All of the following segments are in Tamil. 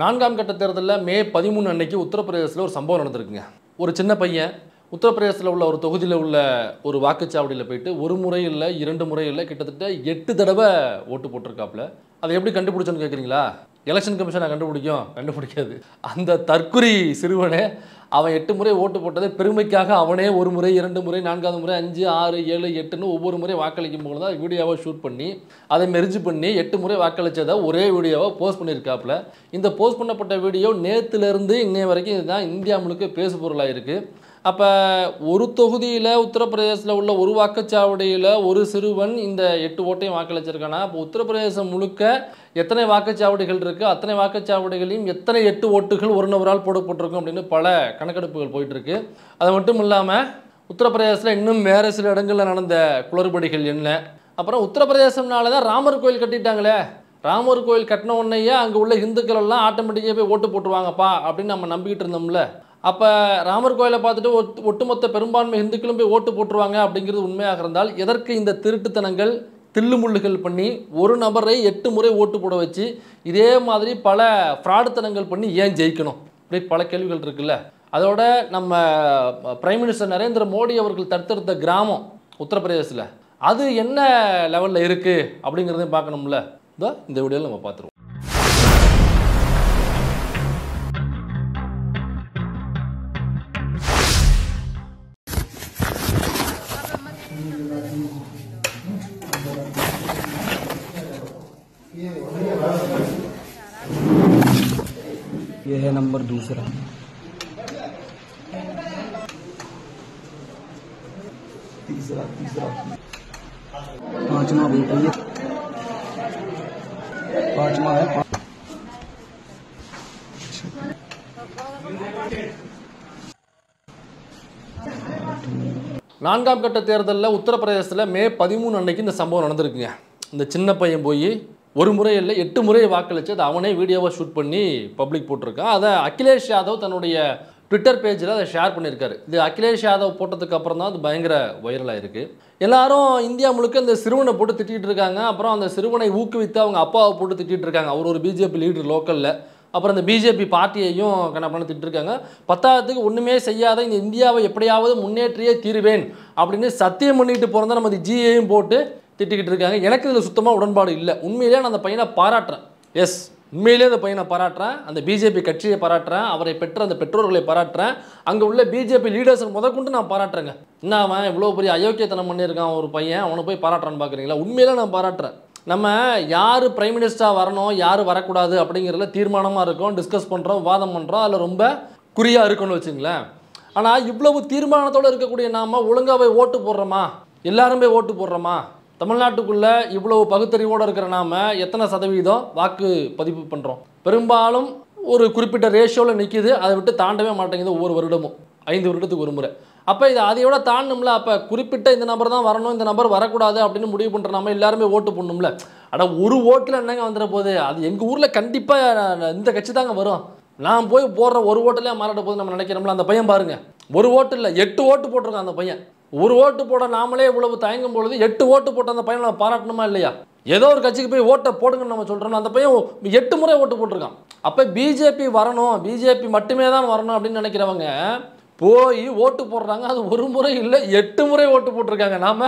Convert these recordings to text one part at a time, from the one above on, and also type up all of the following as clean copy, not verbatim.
நான்காம் கட்ட தேர்தலில் மே 13 அன்னைக்கு உத்தரப்பிரதேசத்தில் ஒரு சம்பவம் நடந்திருக்குங்க. ஒரு சின்ன பையன் உத்தரப்பிரதேசத்தில் உள்ள ஒரு தொகுதியில் உள்ள ஒரு வாக்குச்சாவடியில் போயிட்டு ஒரு முறை இல்லை 2 முறை இல்லை கிட்டத்தட்ட 8 தடவை ஓட்டு போட்டிருக்காப்புல. அதை எப்படி கண்டுபிடிச்சோன்னு கேட்குறீங்களா? எலெக்ஷன் கமிஷனை கண்டுபிடிக்காது. அந்த தற்குறி சிறுவனே அவன் 8 முறை ஓட்டு போட்டதை பெருமைக்காக அவனே ஒரு முறை 2 முறை 4வது முறை 5 6 7 8ன்னு ஒவ்வொரு முறை வாக்களிக்கும் போது தான் வீடியோவை ஷூட் பண்ணி அதை மெர்ஜ் பண்ணி 8 முறை வாக்களித்ததை ஒரே வீடியோவை போஸ்ட் பண்ணியிருக்காப்புல. இந்த போஸ்ட் பண்ணப்பட்ட வீடியோ நேற்றுலேருந்து இன்னைய வரைக்கும் இதுதான் இந்தியா முழுக்க பேசு பொருளாக இருக்குது. அப்போ ஒரு தொகுதியில் உத்தரப்பிரதேசத்தில் உள்ள ஒரு வாக்குச்சாவடியில் ஒரு சிறுவன் இந்த 8 ஓட்டையும் வாக்களிச்சிருக்கானா, அப்போ உத்தரப்பிரதேசம் முழுக்க எத்தனை வாக்குச்சாவடிகள் இருக்குது, அத்தனை வாக்குச்சாவடிகளையும் எத்தனை 8 ஓட்டுகள் ஒரு நபரால் போடப்பட்டிருக்கும் அப்படின்னு பல கணக்கெடுப்புகள் போயிட்டுருக்கு. அது மட்டும் இல்லாமல் உத்தரப்பிரதேசத்தில் இன்னும் வேறு சில இடங்களில் நடந்த குளறுபடிகள் என்ன, அப்புறம் உத்தரப்பிரதேசம்னால தான் ராமர் கோயில் கட்டிட்டாங்களே, ராமர் கோயில் கட்டின உடனேயே அங்கே உள்ள இந்துக்கள் எல்லாம் ஆட்டோமேட்டிக்காக போய் ஓட்டு போட்டுருவாங்கப்பா அப்படின்னு நம்ம நம்பிக்கிட்டு இருந்தோம்ல. அப்போ ராமர் கோயிலை பார்த்துட்டு ஒட்டுமொத்த பெரும்பான்மை இந்துக்களும் போய் ஓட்டு போட்டுருவாங்க அப்படிங்கிறது உண்மையாக இருந்தால் எதற்கு இந்த திருட்டுத்தனங்கள் தில்லுமுள்ளுகள் பண்ணி ஒரு நபரை 8 முறை ஓட்டு போட வச்சு இதே மாதிரி பல ஃப்ராடுத்தனங்கள் பண்ணி ஏன் ஜெயிக்கணும்? இப்படி பல கேள்விகள் இருக்குல்ல. அதோட நம்ம பிரைம் மினிஸ்டர் நரேந்திர மோடி அவர்கள் தடுத்தெடுத்த கிராமம் உத்தரப்பிரதேசத்தில் அது என்ன லெவலில் இருக்குது அப்படிங்கிறதையும் பார்க்கணும்ல. இந்த வீடியோவில் நம்ம பார்த்துருவோம். ये है नंबर दूसरा, तीसरा पांचवा बेटा, ये पांचवा है। நான்காம் கட்ட தேர்தலில் உத்தரப்பிரதேசத்தில் மே 13 அன்னைக்கு இந்த சம்பவம் நடந்திருக்குங்க. இந்த சின்ன பையன் போய் ஒரு முறை இல்லை 8 முறை வாக்களித்து அதை அவனே வீடியோவை ஷூட் பண்ணி பப்ளிக் போட்டிருக்கான். அதை அகிலேஷ் யாதவ் தன்னுடைய ட்விட்டர் பேஜில் அதை ஷேர் பண்ணியிருக்காரு. இது அகிலேஷ் யாதவ் போட்டதுக்கு அப்புறம் தான் அது பயங்கர வைரலாக இருக்குது. எல்லாரும் இந்தியா முழுக்க இந்த சிறுவனை போட்டு திட்டிகிட்டு இருக்காங்க. அப்புறம் அந்த சிறுவனை ஊக்குவித்து அவங்க அப்பாவை போட்டு திட்டிகிட்டு இருக்காங்க. அவர் ஒரு பிஜேபி லீடர் லோக்கலில். அப்புறம் இந்த பிஜேபி பார்ட்டியையும் கணப்பன திட்டிருக்காங்க. 10ஆவதுக்கு ஒன்றுமே செய்யாத இந்த இந்தியாவை எப்படியாவது முன்னேற்றியே தீருவேன் அப்படின்னு சத்தியம் பண்ணிட்டு போகிறதா நம்ம ஜியையும் போட்டு திட்டிக்கிட்டு இருக்காங்க. எனக்கு இதில் சுத்தமாக உடன்பாடு இல்லை. உண்மையிலே நான் அந்த பையனை பாராட்டுறேன். எஸ், உண்மையிலே அந்த பையனை பாராட்டுறேன், அந்த பிஜேபி கட்சியை பாராட்டுறேன், அவரை பெற்ற அந்த பெற்றோர்களை பாராட்டுறேன், அங்கே உள்ள பிஜேபி லீடர்ஸை முதற்கொண்டு நான் பாராட்டுறேங்க. என்ன அவன் இவ்வளோ பெரிய அயோக்கியத்தனம் பண்ணியிருக்கான் ஒரு பையன், அவனை போய் பாராட்டுறான்னு பார்க்குறீங்களா? உண்மையிலே நான் பாராட்டுறேன். நம்ம யார் பிரைம் மினிஸ்டராக வரணும் யார் வரக்கூடாது அப்படிங்கிறதுல தீர்மானமாக இருக்கும், டிஸ்கஸ் பண்ணுறோம், வாதம் பண்ணுறோம், அதில் ரொம்ப குறியாக இருக்குன்னு வச்சுங்களேன். ஆனால் இவ்வளவு தீர்மானத்தோடு இருக்கக்கூடிய நாம் ஒழுங்காக போய் ஓட்டு போடுறோமா? எல்லாரும் போய் ஓட்டு போடுறோமா? தமிழ்நாட்டுக்குள்ளே இவ்வளவு பகுத்தறிவோடு இருக்கிற நாம் எத்தனை சதவீதம் வாக்கு பதிவு பண்ணுறோம்? பெரும்பாலும் ஒரு குறிப்பிட்ட ரேஷியோவில் நிற்கிது. அதை விட்டு தாண்டவே மாட்டேங்குது ஒவ்வொரு வருடமும், 5 வருடத்துக்கு ஒரு முறை. அப்போ இது அதையோட தாண்டணும்ல. அப்போ குறிப்பிட்ட இந்த நபர் தான் வரணும், இந்த நபர் வரக்கூடாது அப்படின்னு முடிவு பண்ணுற நம்ம எல்லாருமே ஓட்டு போடணும்ல. ஆனால் ஒரு ஓட்டில் என்னங்க வந்துட போகுது? அது எங்கள் ஊரில் கண்டிப்பாக இந்த கட்சி தாங்க வரும், நான் போய் போடுற ஒரு ஓட்டுலேயே மாறாட்ட போது நம்ம நினைக்கிறோம்ல. அந்த பையன் பாருங்கள், ஒரு ஓட்டு இல்லை 8 ஓட்டு போட்டிருக்கான் அந்த பையன். ஒரு ஓட்டு போட நாமளே இவ்வளவு தயங்கும் பொழுது 8 ஓட்டு போட்ட அந்த பையனை நம்ம பாராட்டணுமா இல்லையா? ஏதோ ஒரு கட்சிக்கு போய் ஓட்டை போடுங்கன்னு நம்ம சொல்கிறோம். அந்த பையன் 8 முறை ஓட்டு போட்டிருக்கான். அப்போ பிஜேபி வரணும், பிஜேபி மட்டுமே தான் வரணும் அப்படின்னு நினைக்கிறவங்க போய் ஓட்டு போடுறாங்க. அது ஒரு முறை இல்லை 8 முறை ஓட்டு போட்டிருக்காங்க. நாம்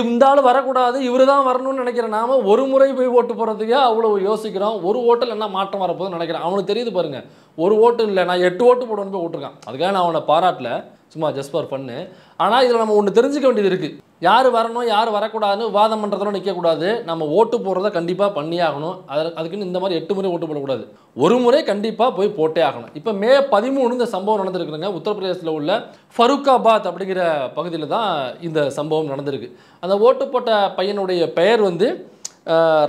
இந்த ஆள் வரக்கூடாது இவர் தான் வரணும்னு நினைக்கிற நாம் ஒரு முறை போய் ஓட்டு போடுறதுக்கே அவ்வளோ யோசிக்கிறோம். ஒரு ஓட்டில் என்ன மாற்றம் வரப்போகுதுன்னு நினைக்கிறேன். அவனுக்கு தெரியுது பாருங்கள், ஒரு ஓட்டு இல்லை நான் 8 ஓட்டு போடணும்னு போய் ஓட்டுருக்கான். அதுக்காக நான் அவனை பாராட்டல, சும்மா ஜஸ்ட் ஃபார் ஃபன்னு. ஆனால் இதில் நம்ம ஒன்று தெரிஞ்சுக்க வேண்டியது இருக்குது. யார் வரணும் யார் வரக்கூடாதுன்னு வாதம் பண்ணுறதோட நிற்கக்கூடாது. நம்ம ஓட்டு போடுறத கண்டிப்பாக பண்ணியே ஆகணும். அதுக்குன்னு இந்த மாதிரி 8 முறை ஓட்டு போடக்கூடாது, ஒரு முறை கண்டிப்பாக போய் போட்டே ஆகணும். இப்போ மே 13 இந்த சம்பவம் நடந்திருக்குங்க. உத்தரப்பிரதேசத்தில் உள்ள ஃபருக்காபாத் அப்படிங்கிற பகுதியில் தான் இந்த சம்பவம் நடந்திருக்கு. அந்த ஓட்டு போட்ட பையனுடைய பெயர் வந்து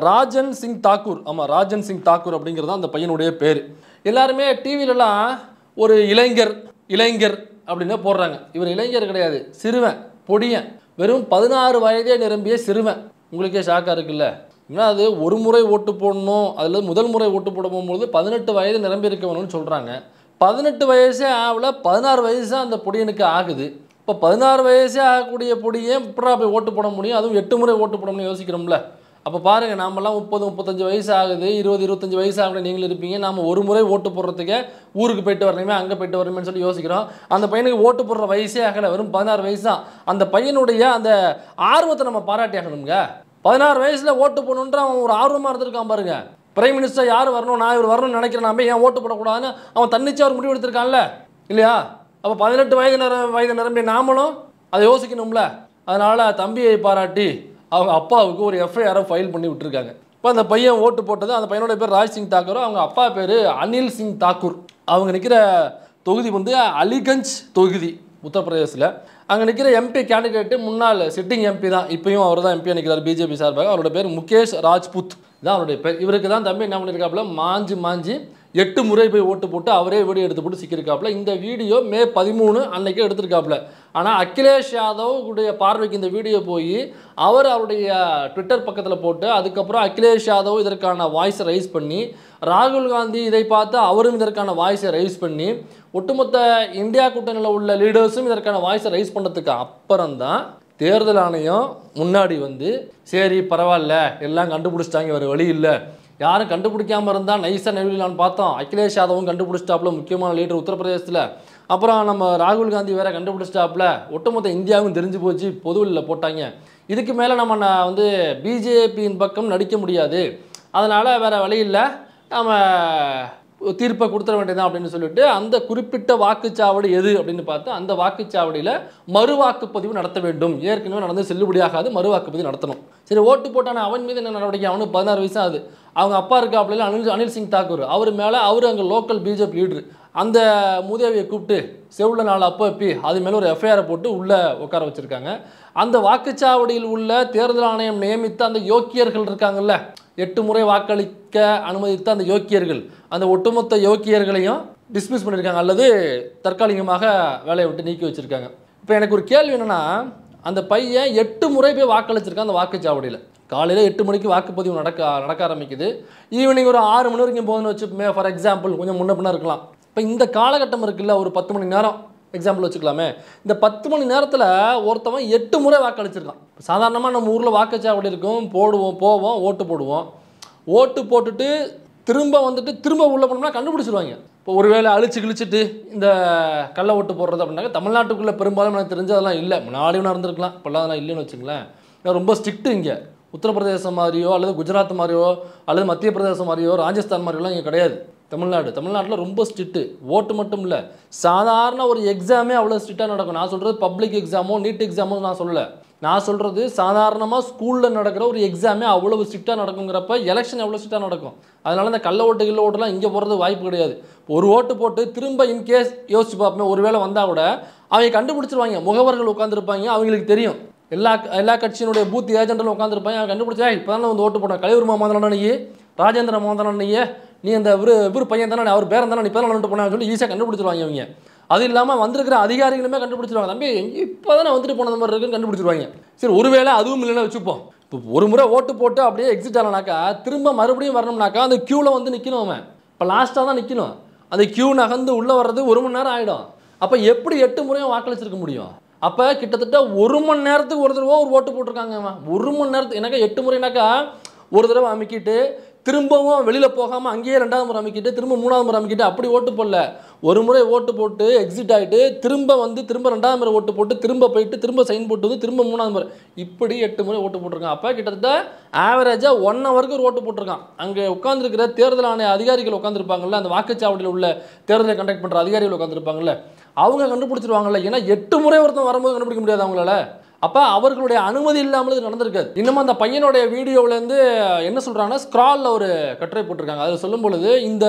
ராஜன் சிங் தாக்கூர். ஆமாம், ராஜன் சிங் தாக்கூர் அப்படிங்கிறது தான் அந்த பையனுடைய பேர். எல்லாருமே டிவிலலாம் ஒரு இளைஞர் அப்படின்னு போடுறாங்க. இவர் இளைஞர் கிடையாது, சிறுவன், பொடியன், வெறும் 16 வயதே நிரம்பிய சிறுவன். உங்களுக்கே ஷாக்காக இருக்குல்ல? ஏன்னா அது ஒரு முறை ஓட்டு போடணும், அதில் முதல் முறை ஓட்டு போட போகும்போது 18 வயது நிரம்பி இருக்க வேணும்னு சொல்கிறாங்க. 18 வயசே ஆகல, 16 வயசு அந்த பொடியனுக்கு ஆகுது. இப்போ 16 வயசே ஆகக்கூடிய பொடியே இப்படா போய் ஓட்டு போட முடியும்? அதுவும் 8 முறை ஓட்டு போட முடியும் யோசிக்கிறோம்ல. அப்போ பாருங்கள், நாமெல்லாம் 30-35 வயசு ஆகுது, 20-25 வயசு ஆகுது நீங்களும் இருப்பீங்க. நாம் ஒரு முறை ஓட்டு போடுறதுக்கே ஊருக்கு போயிட்டு வரணுமே, அங்கே போயிட்டு வரணுமே சொல்லி யோசிக்கிறோம். அந்த பையனுக்கு ஓட்டு போடுற வயசே ஆகலை, வெறும் 16 வயசு தான். அந்த பையனுடைய அந்த ஆர்வத்தை நம்ம பாராட்டி ஆகணுங்க. 16 வயசில் ஓட்டு போடணுன்ற அவன் ஒரு ஆர்வமாக இருந்திருக்கான் பாருங்க. பிரைம் மினிஸ்டர் யார் வரணும், நான் இவர் வரணும்னு நினைக்கிறேன், நாம ஏன் ஓட்டு போடக்கூடாதுன்னு அவன் தன்னிச்சையாக ஒரு முடிவு எடுத்திருக்கான்ல இல்லையா? அப்போ 18 வயது நிரம்பிய நாமளும் அதை யோசிக்கணும்ல. அதனால் தம்பியை பாராட்டி அவங்க அப்பாவுக்கு ஒரு எஃப்ஐஆரை ஃபைல் பண்ணி விட்டுருக்காங்க. இப்போ அந்த பையன் ஓட்டு போட்டது, அந்த பையனோட பேர் ராஜ் சிங் தாக்கூர், அவங்க அப்பா பேர் அனில் சிங் தாக்கூர். அவங்க நிற்கிற தொகுதி வந்து அலிகஞ்ச் தொகுதி, உத்தரப்பிரதேசில். அங்கே நிற்கிற எம்பி கேண்டிடேட்டு முன்னாள் சிட்டிங் எம்பி தான், இப்பயும் அவர் தான் எம்பியாக நிற்கிறார் பிஜேபி சார்பாக. அவரோட பேர் முகேஷ் ராஜ்புத் தான் அவருடைய பேர். இவருக்கு தான் தம்பி என்ன பண்ணியிருக்காப்புல, மாஞ்சி 8 முறை போய் ஓட்டு போட்டு அவரே வீடியோ எடுத்து போட்டு சிக்கியிருக்காப்புல. இந்த வீடியோ மே 13 அன்னைக்கே எடுத்திருக்காப்புல. ஆனால் அகிலேஷ் யாதவ் உடைய பார்வைக்கு இந்த வீடியோ போய் அவருடைய ட்விட்டர் பக்கத்தில் போட்டு, அதுக்கப்புறம் அகிலேஷ் யாதவ் இதற்கான வாய்ஸை ரைஸ் பண்ணி, ராகுல் காந்தி இதை பார்த்து அவரும் இதற்கான வாய்ஸை ரைஸ் பண்ணி, ஒட்டுமொத்த இந்தியா கூட்டணியில் உள்ள லீடர்ஸும் இதற்கான வாய்ஸை ரைஸ் பண்ணுறதுக்கு அப்புறம்தான் தேர்தல் ஆணையம் முன்னாடி வந்து சரி பரவாயில்ல எல்லாம் கண்டுபிடிச்சிட்டாங்க, வேறு வழி இல்லை, யாரும் கண்டுபிடிக்காமல் இருந்தால் நைஸாக நெருங்கலான்னு பார்த்தோம். அகிலேஷ் யாதவும் கண்டுபிடிச்சிட்டாப்புல, முக்கியமான லீடர் உத்தரப்பிரதேசத்தில். அப்புறம் நம்ம ராகுல் காந்தி வேறு கண்டுபிடிச்சிட்டாப்புல, ஒட்டுமொத்த இந்தியாவும் தெரிஞ்சு போச்சு, பொதுவெளியில் போட்டாங்க. இதுக்கு மேலே நம்ம வந்து பிஜேபியின் பக்கம் நடிக்க முடியாது, அதனால் வேறு வழி இல்லை, நம்ம தீர்ப்பை கொடுத்துட வேண்டியதான் அப்படின்னு சொல்லிட்டு அந்த குறிப்பிட்ட வாக்குச்சாவடி எது அப்படின்னு பார்த்து அந்த வாக்குச்சாவடியில் மறு வாக்குப்பதிவு நடத்த வேண்டும். ஏற்கனவே நடந்து செல்லுபடியாகாது, மறு வாக்குப்பதிவு நடத்தணும். சரி, ஓட்டு போட்டான அவன் மீது என்ன நடவடிக்கை? அவனுக்கு 16 வயசு ஆகுது. அவங்க அப்பா இருக்காப்புல அனில் சிங் தாக்கூர், அவர் மேலே அவர் அங்கே லோக்கல் பிஜேபி லீடரு, அந்த மூதேவியை கூப்பிட்டு செவ்வில் 4 அப்பி அது மேலே ஒரு எஃப்ஐஆரை போட்டு உள்ளே உட்கார வச்சுருக்காங்க. அந்த வாக்குச்சாவடியில் உள்ள தேர்தல் ஆணையம் நியமித்த அந்த யோக்கியர்கள் இருக்காங்கல்ல, 8 முறை வாக்களிக்க அனுமதித்த அந்த யோக்கியர்கள், அந்த ஒட்டுமொத்த யோக்கியர்களையும் டிஸ்மிஸ் பண்ணியிருக்காங்க, அல்லது தற்காலிகமாக வேலையை விட்டு நீக்கி வச்சுருக்காங்க. இப்போ எனக்கு ஒரு கேள்வி என்னென்னா, அந்த பையன் 8 முறை போய் வாக்களிச்சிருக்கான் அந்த வாக்குச்சாவடியில். காலையில் 8 மணிக்கு வாக்குப்பதிவு நடக்க ஆரம்பிக்குது, ஈவினிங் ஒரு 6 மணி வரைக்கும் போகுதுன்னு வச்சுப்போமே, ஃபார் எக்ஸாம்பிள், கொஞ்சம் முன்ன பின்னா இருக்கலாம். இப்போ இந்த காலகட்டம் இருக்குல்ல, ஒரு 10 மணி நேரம் எக்ஸாம்பிள் வச்சுக்கலாமே, இந்த 10 மணி நேரத்தில் ஒருத்தவன் 8 முறை வாக்களிச்சிருக்கான். சாதாரணமாக நம்ம ஊரில் வாக்குச்சாவடி இருக்கும், போவோம் ஓட்டு போடுவோம், ஓட்டு போட்டுட்டு திரும்ப உள்ள போனோம்னா கண்டுபிடிச்சிருவாங்க. இப்போ ஒருவேளை கிழிச்சிட்டு இந்த கள்ள ஓட்டு போடுறது அப்படின்னாக்க தமிழ்நாட்டுக்குள்ளே பெரும்பாலும் எனக்கு தெரிஞ்சதெல்லாம் இல்லை, முன்னாடி நடந்திருக்கலாம், இப்போல்லாம் அதெல்லாம் இல்லைன்னு வச்சுங்களேன். ரொம்ப ஸ்ட்ரிக்ட்டு இங்கே. உத்தரப்பிரதேசம் மாதிரியோ அல்லது குஜராத் மாதிரியோ அல்லது மத்திய பிரதேசம் மாதிரியோ ராஜஸ்தான் மாதிரியோலாம் இங்கே கிடையாது. தமிழ்நாட்டில் ரொம்ப ஸ்ட்ரிக்ட்டு. ஓட்டு மட்டும் இல்லை, சாதாரண ஒரு எக்ஸாமே அவ்வளோ ஸ்ட்ரிக்டாக நடக்கும். நான் சொல்கிறது பப்ளிக் எக்ஸாமோ நீட் எக்ஸாமோ நான் சொல்லலை, நான் சொல்கிறது சாதாரணமாக ஸ்கூலில் நடக்கிற ஒரு எக்ஸாமே அவ்வளோ ஸ்ட்ரிக்டாக நடக்குங்கிறப்ப எலெக்ஷன் எவ்வளோ ஸ்ட்ரிக்டாக நடக்கும். அதனால் இந்த கள்ள ஓட்டுலாம் இங்கே போகிறது வாய்ப்பு கிடையாது. ஒரு ஓட்டு போட்டு திரும்ப இன்கேஸ் யோசிச்சு பார்ப்போமே, ஒருவேளை வந்தால் கூட அவங்க கண்டுபிடிச்சிருவாங்க. முகவர்கள் உட்காந்துருப்பாங்க, அவங்களுக்கு தெரியும். எல்லா கட்சியினுடைய பூத் ஏஜென்ட்டும் உட்காந்துருப்பாங்க, அவங்க கண்டுபிடிச்சா இப்போ தானே வந்து ஓட்டு போட்டோம், கலையூர் மாமந்தனா நீ, ராஜேந்திர மாமந்தனா நீ அந்த இவர் பையன் தானே, அவர் பேரன் தானே, இப்போ தானே வந்துட்டு போனான்னு சொல்லி ஈஸியாக கண்டுபிடிச்சிருவாங்க அவங்க. அது இல்லாமல் வந்திருக்கிற அதிகாரிகளுமே கண்டுபிடிச்சிருவாங்க, தம்பி இப்போ தானே வந்துட்டு போனது மாதிரி இருக்குன்னு கண்டுபிடிச்சிருவாங்க. சரி, ஒருவேளை அதுவும் இல்லைன்னா வச்சுப்போம், இப்போ ஒரு முறை ஓட்டு போட்டு அப்படியே எக்ஸிட் ஆனாக்கா திரும்ப மறுபடியும் வரணும்னாக்கா அந்த க்யூவில் வந்து நிற்கணும். அவன் இப்போ லாஸ்ட்டாக தான் நிற்கணும், அந்த க்யூ நகர்ந்து உள்ளே வர்றது 1 மணி நேரம் ஆகிடும். அப்போ எப்படி 8 முறையும் வாக்களிச்சிருக்க முடியும்? அப்போ கிட்டத்தட்ட 1 மணி நேரத்துக்கு ஒரு தடவை ஒரு ஓட்டு போட்டிருக்காங்க. 1 மணி நேரத்துக்கு எனக்கு 8 முறைனாக்கா ஒரு தடவை அமைக்கிட்டு திரும்பவும் வெளியில் போகாமல் அங்கேயே 2வது முறை அமைக்கிட்டு திரும்ப 3வது முறை அமைக்கிட்டு அப்படி ஓட்டு போடல. ஒரு முறை ஓட்டு போட்டு எக்ஸிட் ஆகிட்டு திரும்ப 2வது முறை ஓட்டு போட்டு திரும்ப போயிட்டு திரும்ப சைன் போட்டு வந்து திரும்ப 3வது முறை, இப்படி 8 முறை ஓட்டு போட்டிருக்கான். அப்போ கிட்டத்தட்ட ஆவரேஜாக 1 ஹவருக்கு ஒரு ஓட்டு போட்டிருக்கான். அங்கே உட்காந்துருக்கிற தேர்தல் ஆணைய அதிகாரிகள் உட்காந்துருப்பாங்கல்ல, அந்த வாக்குச்சாவடியில் உள்ள தேர்தலை கண்டக்ட் பண்ணுற அதிகாரிகள் உட்காந்துருப்பாங்கல்ல, அவங்க கண்டுபிடிச்சிருவாங்கல்ல. ஏன்னா 8 முறை ஒருத்தன் வரும்போது கண்டுபிடிக்க முடியாது அவங்களால. அப்போ அவர்களுடைய அனுமதி இல்லாமல் இது நடந்திருக்காது. இன்னமும் அந்த பையனுடைய வீடியோவிலேருந்து என்ன சொல்கிறாங்கன்னா, ஸ்க்ராலில் ஒரு கட்டுரை போட்டிருக்காங்க. அதில் சொல்லும் பொழுது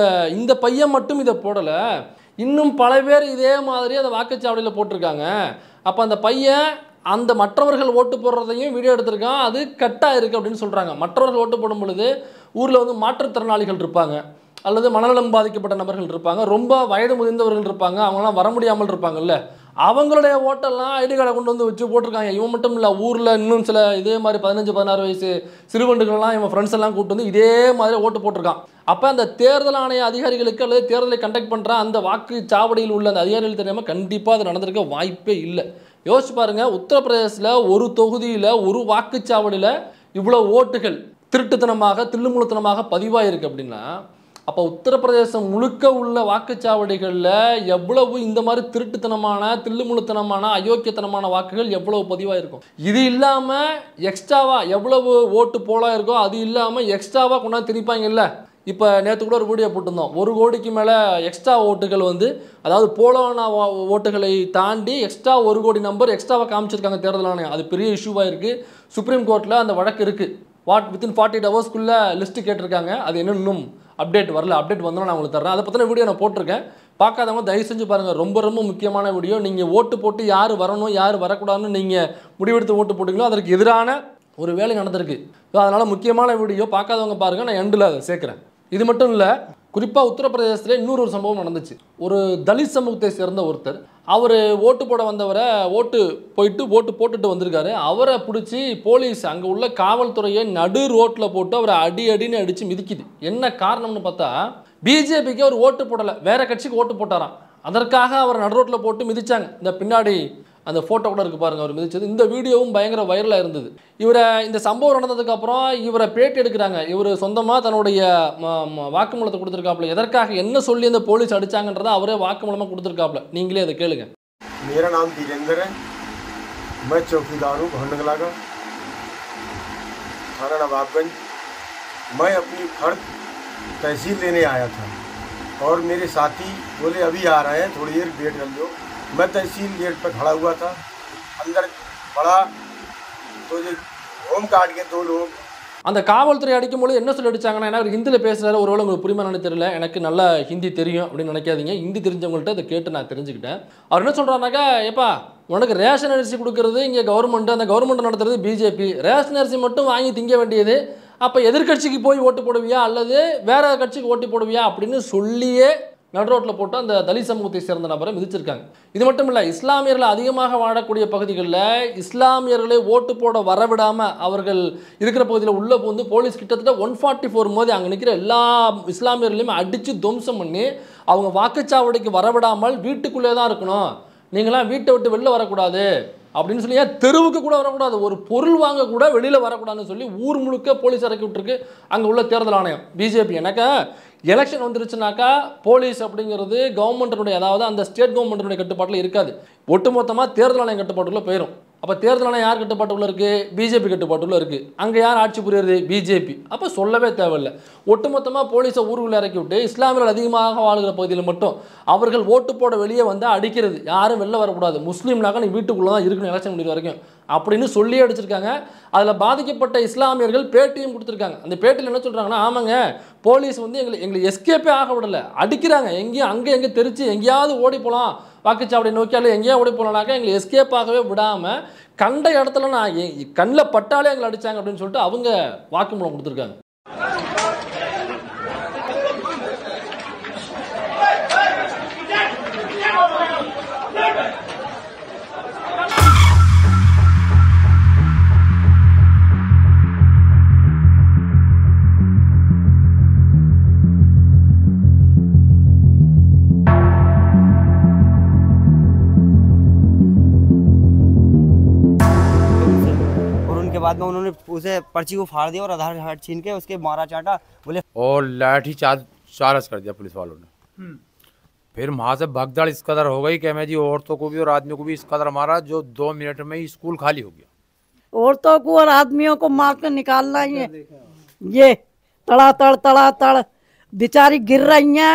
இந்த பையன் மட்டும் இதை போடலை, இன்னும் பல பேர் இதே மாதிரி அந்த வாக்குச்சாவடியில் போட்டிருக்காங்க. அப்போ அந்த பையன் அந்த மற்றவர்கள் ஓட்டு போடுறதையும் வீடியோ எடுத்திருக்கான், அது கட்டாக இருக்குது அப்படின்னு சொல்கிறாங்க. மற்றவர்கள் ஓட்டு போடும் பொழுது ஊரில் வந்து மாற்றுத்திறனாளிகள் இருப்பாங்க, அல்லது மனநலம் பாதிக்கப்பட்ட நபர்கள் இருப்பாங்க, ரொம்ப வயது முதிர்ந்தவர்கள் இருப்பாங்க, அவங்களாம் வர முடியாமல் இருப்பாங்கல்ல, அவங்களுடைய ஓட்டெல்லாம் ஐடி கார்டை கொண்டு வந்து வச்சு போட்டிருக்காங்க. இவன் மட்டும் இல்லை, ஊரில் இன்னும் சில இதே மாதிரி 15-16 வயசு சிறுவண்டுகள்லாம் இவன் ஃப்ரெண்ட்ஸ் எல்லாம் கூப்பிட்டு வந்து இதே மாதிரி ஓட்டு போட்டிருக்கான். அப்போ அந்த தேர்தல் ஆணைய அதிகாரிகளுக்கு அல்லது தேர்தலை கண்டக்ட் பண்ணுற அந்த வாக்குச்சாவடியில் உள்ள அந்த அதிகாரிகள் தெரியாமல் கண்டிப்பாக அது நடந்திருக்க வாய்ப்பே இல்லை. யோசிச்சு பாருங்கள், உத்தரப்பிரதேசில் ஒரு தொகுதியில் ஒரு வாக்குச்சாவடியில் இவ்வளோ ஓட்டுகள் திருட்டுத்தனமாக தில்லுமுழுத்தனமாக பதிவாயிருக்கு அப்படின்னா, அப்போ உத்தரப்பிரதேசம் முழுக்க உள்ள வாக்குச்சாவடிகளில் எவ்வளவு இந்த மாதிரி திருட்டுத்தனமான தில்லுமுழுத்தனமான அயோக்கியத்தனமான வாக்குகள் எவ்வளவு பதிவாயிருக்கும். இது இல்லாமல் எக்ஸ்ட்ராவாக எவ்வளவு ஓட்டு போலாக இருக்கோ அது இல்லாமல் எக்ஸ்ட்ராவாக கொண்டாந்து திணிப்பாங்கல்ல. இப்போ நேற்று கூட ஒரு வீடியோ போட்டிருந்தோம். 1 கோடிக்கு மேலே எக்ஸ்ட்ரா ஓட்டுகள் வந்து, அதாவது போலான ஓட்டுகளை தாண்டி எக்ஸ்ட்ரா 1 கோடி நம்பர் எக்ஸ்ட்ராவாக காமிச்சிருக்காங்க தேர்தல் ஆணையம். அது பெரிய இஷ்யூவாக இருக்குது. சுப்ரீம் கோர்ட்டில் அந்த வழக்கு இருக்குது. வித்தின் 48 ஹவர்ஸ்க்குள்ளே லிஸ்ட்டு கேட்டிருக்காங்க. அது இன்னும் அப்டேட் வரல. அப்டேட் வந்தாலும் நான் உங்களுக்கு தர்றேன். அதை பற்றின வீடியோ நான் போட்டிருக்கேன். பார்க்காதவங்க தயவு செஞ்சு பாருங்கள். ரொம்ப ரொம்ப முக்கியமான வீடியோ. நீங்கள் ஓட்டு போட்டு யார் வரணும் யார் வரக்கூடாதுன்னு நீங்கள் முடிவெடுத்து ஓட்டு போட்டிங்களோ அதற்கு எதிரான ஒரு வேலை நடந்திருக்கு. ஸோ அதனால் முக்கியமான வீடியோ பார்க்காதவங்க பாருங்கள். நான் எண்டில் அதை சேர்க்குறேன். இது மட்டும் இல்லை, குறிப்பாக உத்தரப்பிரதேசத்தில் இன்னொரு சம்பவம் நடந்துச்சு. ஒரு தலித் சமூகத்தை சேர்ந்த ஒருத்தர், அவர் ஓட்டு போட வந்தவரை ஓட்டு போட்டுட்டு வந்திருக்காரு. அவரை பிடிச்சி போலீஸ் அங்கே உள்ள காவல்துறையை நடு ரோட்டில் போட்டு அவரை அடின்னு அடித்து மிதிக்குது. என்ன காரணம்னு பார்த்தா, பிஜேபிக்கு அவர் ஓட்டு போடலை, வேற கட்சிக்கு ஓட்டு போட்டாராம். அதற்காக அவர் நடு ரோட்டில் போட்டு மிதிச்சாங்க. இந்த பின்னாடி அந்த ஃபோட்டோ கூட இருக்குது பாருங்கள், அவர் மிதிச்சது. இந்த வீடியோவும் பயங்கர வைரலாக இருந்தது. இந்த சம்பவம் நடந்ததுக்கப்புறம் இவரை பேட்டி எடுக்கிறாங்க. இவர் சொந்தமாக தன்னுடைய வாக்குமூலத்தை கொடுத்துருக்காப்புல. எதற்காக என்ன சொல்லி அந்த போலீஸ் அடித்தாங்கன்றதை அவரே வாக்குமூலமாக கொடுத்துருக்காப்புல. நீங்களே அதை கேளுங்க. मेरा नाम धीरेंद्र है, मैं चौकीदार हूँ भंडगला का, थाना नवाबगंज। मैं अपनी फर्द तहसील लेने आया था और मेरे साथी बोले अभी आ रहे हैं, थोड़ी देर वेट कर लो। मैं तहसील गेट पर खड़ा हुआ था, अंदर बड़ा तो ये होम गार्ड के 2 लोग அந்த காவல்துறை அடிக்கும்போது என்ன சொல்லி அடிச்சாங்கன்னா, ஏன்னா அவர் ஹிந்தியில் பேசுகிறாரு, ஒருவேளை உங்களுக்கு புரியுமா தெரியல, எனக்கு நல்லா ஹிந்தி தெரியும் அப்படின்னு நினைக்காதீங்க. ஹிந்தி தெரிஞ்சவங்கள்ட்ட அதை கேட்டு நான் தெரிஞ்சுக்கிட்டேன். அவர் என்ன சொல்கிறாருனாக்கா, ஏப்பா உனக்கு ரேஷன் அரிசி கொடுக்கறது இங்கே கவர்மெண்ட்டு, அந்த கவர்மெண்ட் நடத்துறது பிஜேபி, ரேஷன் அரிசி மட்டும் வாங்கி திங்க வேண்டியது, அப்போ எதிர்கட்சிக்கு போய் ஓட்டு போடுவியா அல்லது வேற கட்சிக்கு ஓட்டு போடுவியா அப்படின்னு சொல்லியே நடு ரோட்டில் போட்டு அந்த தலித் சமூகத்தை சேர்ந்த நபரை மிதிச்சிருக்காங்க. இது மட்டும் இல்லை, இஸ்லாமியர்கள் அதிகமாக வாழக்கூடிய பகுதிகளில் இஸ்லாமியர்களை ஓட்டு போட வரவிடாமல் அவர்கள் இருக்கிற பகுதியில் உள்ள போந்து போலீஸ் கிட்டத்தட்ட 144 மோதி அங்கே நிற்கிற எல்லா இஸ்லாமியர்களையும் அடித்து துவம்சம் பண்ணி அவங்க வாக்குச்சாவடிக்கு வரவிடாமல் வீட்டுக்குள்ளே தான் இருக்கணும், நீங்களாம் வீட்டை விட்டு வெளில வரக்கூடாது அப்படின்னு சொல்லி, ஏன் தெருவுக்கு கூட வரக்கூடாது, ஒரு பொருள் வாங்க கூட வெளியில் வரக்கூடாதுன்னு சொல்லி ஊர் முழுக்க போலீஸ் இறக்கி விட்டுருக்கு அங்கே உள்ள தேர்தல் ஆணையம் பிஜேபி. எனக்கு எலெக்ஷன் வந்துருச்சுனாக்கா போலீஸ் அப்படிங்கிறது கவர்மெண்ட்டினுடைய, அதாவது அந்த ஸ்டேட் கவர்மெண்ட்டினுடைய கட்டுப்பாட்டில் இருக்காது, ஒட்டுமொத்தமாக தேர்தல் ஆணையம் கட்டுப்பாட்டுக்குள்ளே போயிடும். அப்போ தேர்தல் ஆணையம் யார் கட்டுப்பாட்டுக்குள்ளே இருக்குது? பிஜேபி கட்டுப்பாட்டுக்குள்ளே இருக்குது. அங்கே யார் ஆட்சி புரியுறது? பிஜேபி. அப்போ சொல்லவே தேவையில்லை. ஒட்டுமொத்தமாக போலீஸை ஊருக்குள்ளே இறக்கி விட்டு இஸ்லாமியர்கள் அதிகமாக வாழ்கிற பகுதியில் மட்டும் அவர்கள் ஓட்டு போட வெளியே வந்தால் அடிக்கிறது, யாரும் வெளில வரக்கூடாது, முஸ்லீம்னாக்கா நீ வீட்டுக்குள்ளே தான் இருக்கணும் எலெக்ஷன் முடிவு வரைக்கும் அப்படின்னு சொல்லி அடிச்சிருக்காங்க. அதில் பாதிக்கப்பட்ட இஸ்லாமியர்கள் பேட்டியும் கொடுத்துருக்காங்க. அந்த பேட்டியில் என்ன சொல்கிறாங்கன்னா, ஆமாங்க போலீஸ் வந்து எங்களை எஸ்கேப்பே ஆக விடலை, அடிக்கிறாங்க, எங்கேயும் எங்கே தெரிச்சு எங்கேயாவது ஓடி போகலாம் வாக்குச்சாவடி நோக்கி அல்ல எங்கேயா ஓடி போகலானாக்கா எங்களை எஸ்கேப் ஆகவே விடாமல் கண்ட இடத்துல நான் கண்ணில் பட்டாலே எங்களை அடித்தாங்க அப்படின்னு சொல்லிட்டு அவங்க வாக்குமூலம் கொடுத்துருக்காங்க. बाद में उन्होंने उसे पर्ची को फाड़ दिया और आधार कार्ड छीन के उसके मारा चाटा, बोले और लाठी चार्ज कर दिया पुलिस वालों ने। फिर वहाँ से भगदड़ इस कदर हो गई कि मैं जी औरतों को भी और आदमियों को भी इस कदर मारा जो 2 मिनट में ही स्कूल खाली हो गया। औरतों को और आदमियों को मार कर निकालना ही है। ये तड़ा बेचारी गिर रही हैं,